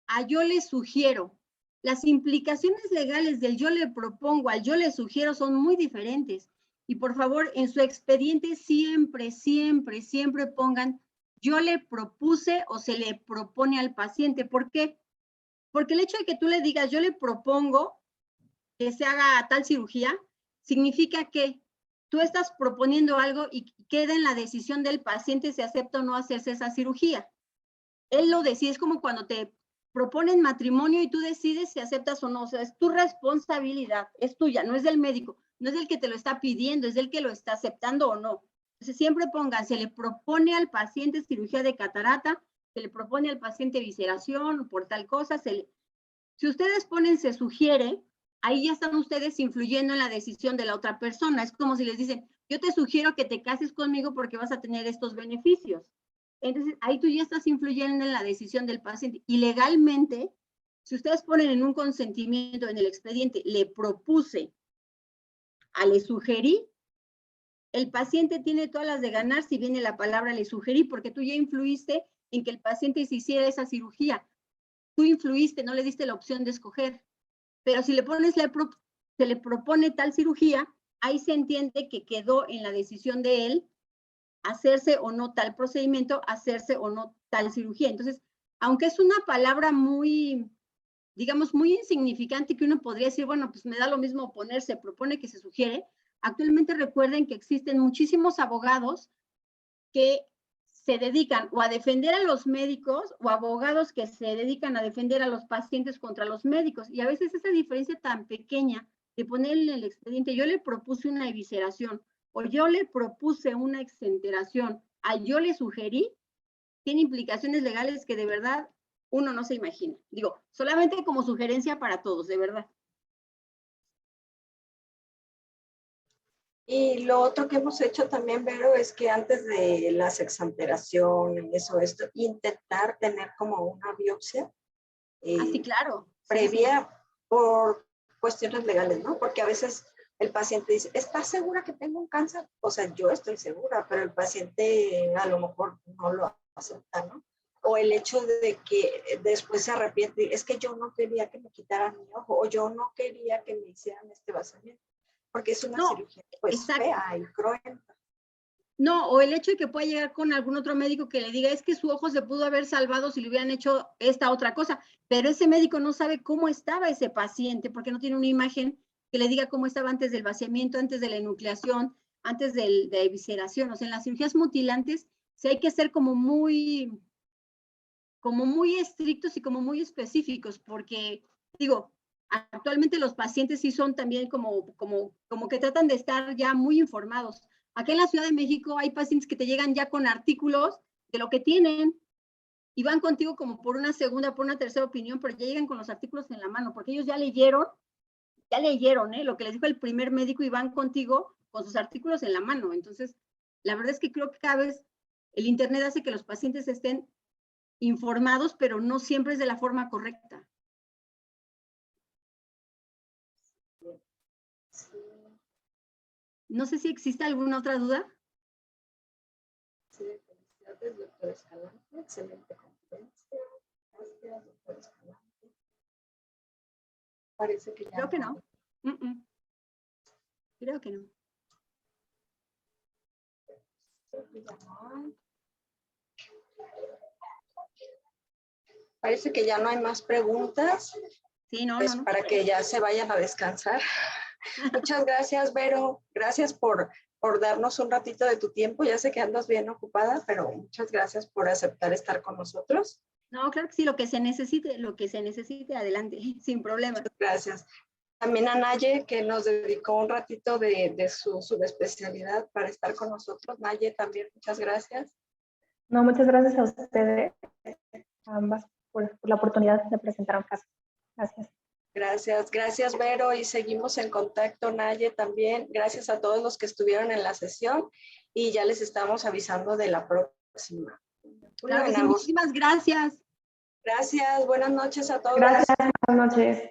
a yo le sugiero. Las implicaciones legales del yo le propongo al yo le sugiero son muy diferentes. Y por favor, en su expediente siempre, siempre, siempre pongan yo le propuse o se le propone al paciente. ¿Por qué? Porque el hecho de que tú le digas yo le propongo que se haga tal cirugía, significa que tú estás proponiendo algo y queda en la decisión del paciente si acepta o no hacerse esa cirugía. Él lo decide, es como cuando te proponen matrimonio y tú decides si aceptas o no, o sea, es tu responsabilidad, es tuya, no es del médico, no es del que te lo está pidiendo, es del que lo está aceptando o no. Entonces siempre pongan, se le propone al paciente cirugía de catarata, se le propone al paciente visceración por tal cosa, si ustedes ponen se sugiere, ahí ya están ustedes influyendo en la decisión de la otra persona, es como si les dicen, yo te sugiero que te cases conmigo porque vas a tener estos beneficios. Entonces, ahí tú ya estás influyendo en la decisión del paciente. Y legalmente, si ustedes ponen en un consentimiento en el expediente, le propuse, le sugerí, el paciente tiene todas las de ganar si viene la palabra le sugerí, porque tú ya influiste en que el paciente se hiciera esa cirugía. Tú influiste, no le diste la opción de escoger. Pero si le pones se le propone tal cirugía, ahí se entiende que quedó en la decisión de él hacerse o no tal procedimiento, hacerse o no tal cirugía. Entonces, aunque es una palabra muy, digamos, muy insignificante, que uno podría decir, bueno, pues me da lo mismo ponerse, propone que se sugiere, actualmente recuerden que existen muchísimos abogados que se dedican o a defender a los médicos o abogados que se dedican a defender a los pacientes contra los médicos. Y a veces esa diferencia tan pequeña de poner en el expediente, yo le propuse una evisceración o yo le propuse una exenteración, yo le sugerí, tiene implicaciones legales que de verdad uno no se imagina. Digo, solamente como sugerencia para todos, de verdad. Y lo otro que hemos hecho también, Vero, es que antes de las exanteraciones o esto, intentar tener como una biopsia Sí, claro. previa Sí. por cuestiones legales, ¿no? Porque a veces el paciente dice, ¿estás segura que tengo un cáncer? O sea, yo estoy segura, pero el paciente a lo mejor no lo acepta, ¿no? O el hecho de que después se arrepiente, es que yo no quería que me quitaran mi ojo, o yo no quería que me hicieran este vaciamiento, porque es una cirugía pues fea y cruenta. No, o el hecho de que pueda llegar con algún otro médico que le diga, es que su ojo se pudo haber salvado si le hubieran hecho esta otra cosa, pero ese médico no sabe cómo estaba ese paciente, porque no tiene una imagen que le diga cómo estaba antes del vaciamiento, antes de la enucleación, antes de la evisceración. O sea, en las cirugías mutilantes sí hay que ser como muy estrictos y como muy específicos, porque, digo, actualmente los pacientes sí son también como que tratan de estar ya muy informados. Aquí en la Ciudad de México hay pacientes que te llegan ya con artículos de lo que tienen y van contigo como por una segunda, por una tercera opinión, pero ya llegan con los artículos en la mano, porque ellos ya leyeron lo que les dijo el primer médico y van contigo con sus artículos en la mano. Entonces, la verdad es que creo que cada vez el Internet hace que los pacientes estén informados, pero no siempre es de la forma correcta. No sé si existe alguna otra duda. Sí, felicidades, doctor Escalante. Excelente conferencia. Gracias, doctor Escalante. Parece que ya Creo que no. Creo que no. Parece que ya no hay más preguntas. Sí, no, pues no. Para que ya se vayan a descansar. Muchas gracias, Vero. Gracias por darnos un ratito de tu tiempo. Ya sé que andas bien ocupada, pero muchas gracias por aceptar estar con nosotros. No, claro que sí, lo que se necesite, adelante, sin problema. Muchas gracias. También a Naye, que nos dedicó un ratito de su subespecialidad para estar con nosotros. Naye, también muchas gracias. No, muchas gracias a ustedes, ambas, por la oportunidad de presentar un caso. Gracias. Gracias, Vero, y seguimos en contacto, Naye, también. Gracias a todos los que estuvieron en la sesión y ya les estamos avisando de la próxima. Claro que sí, muchísimas gracias. Gracias, buenas noches a todos. Gracias, buenas noches.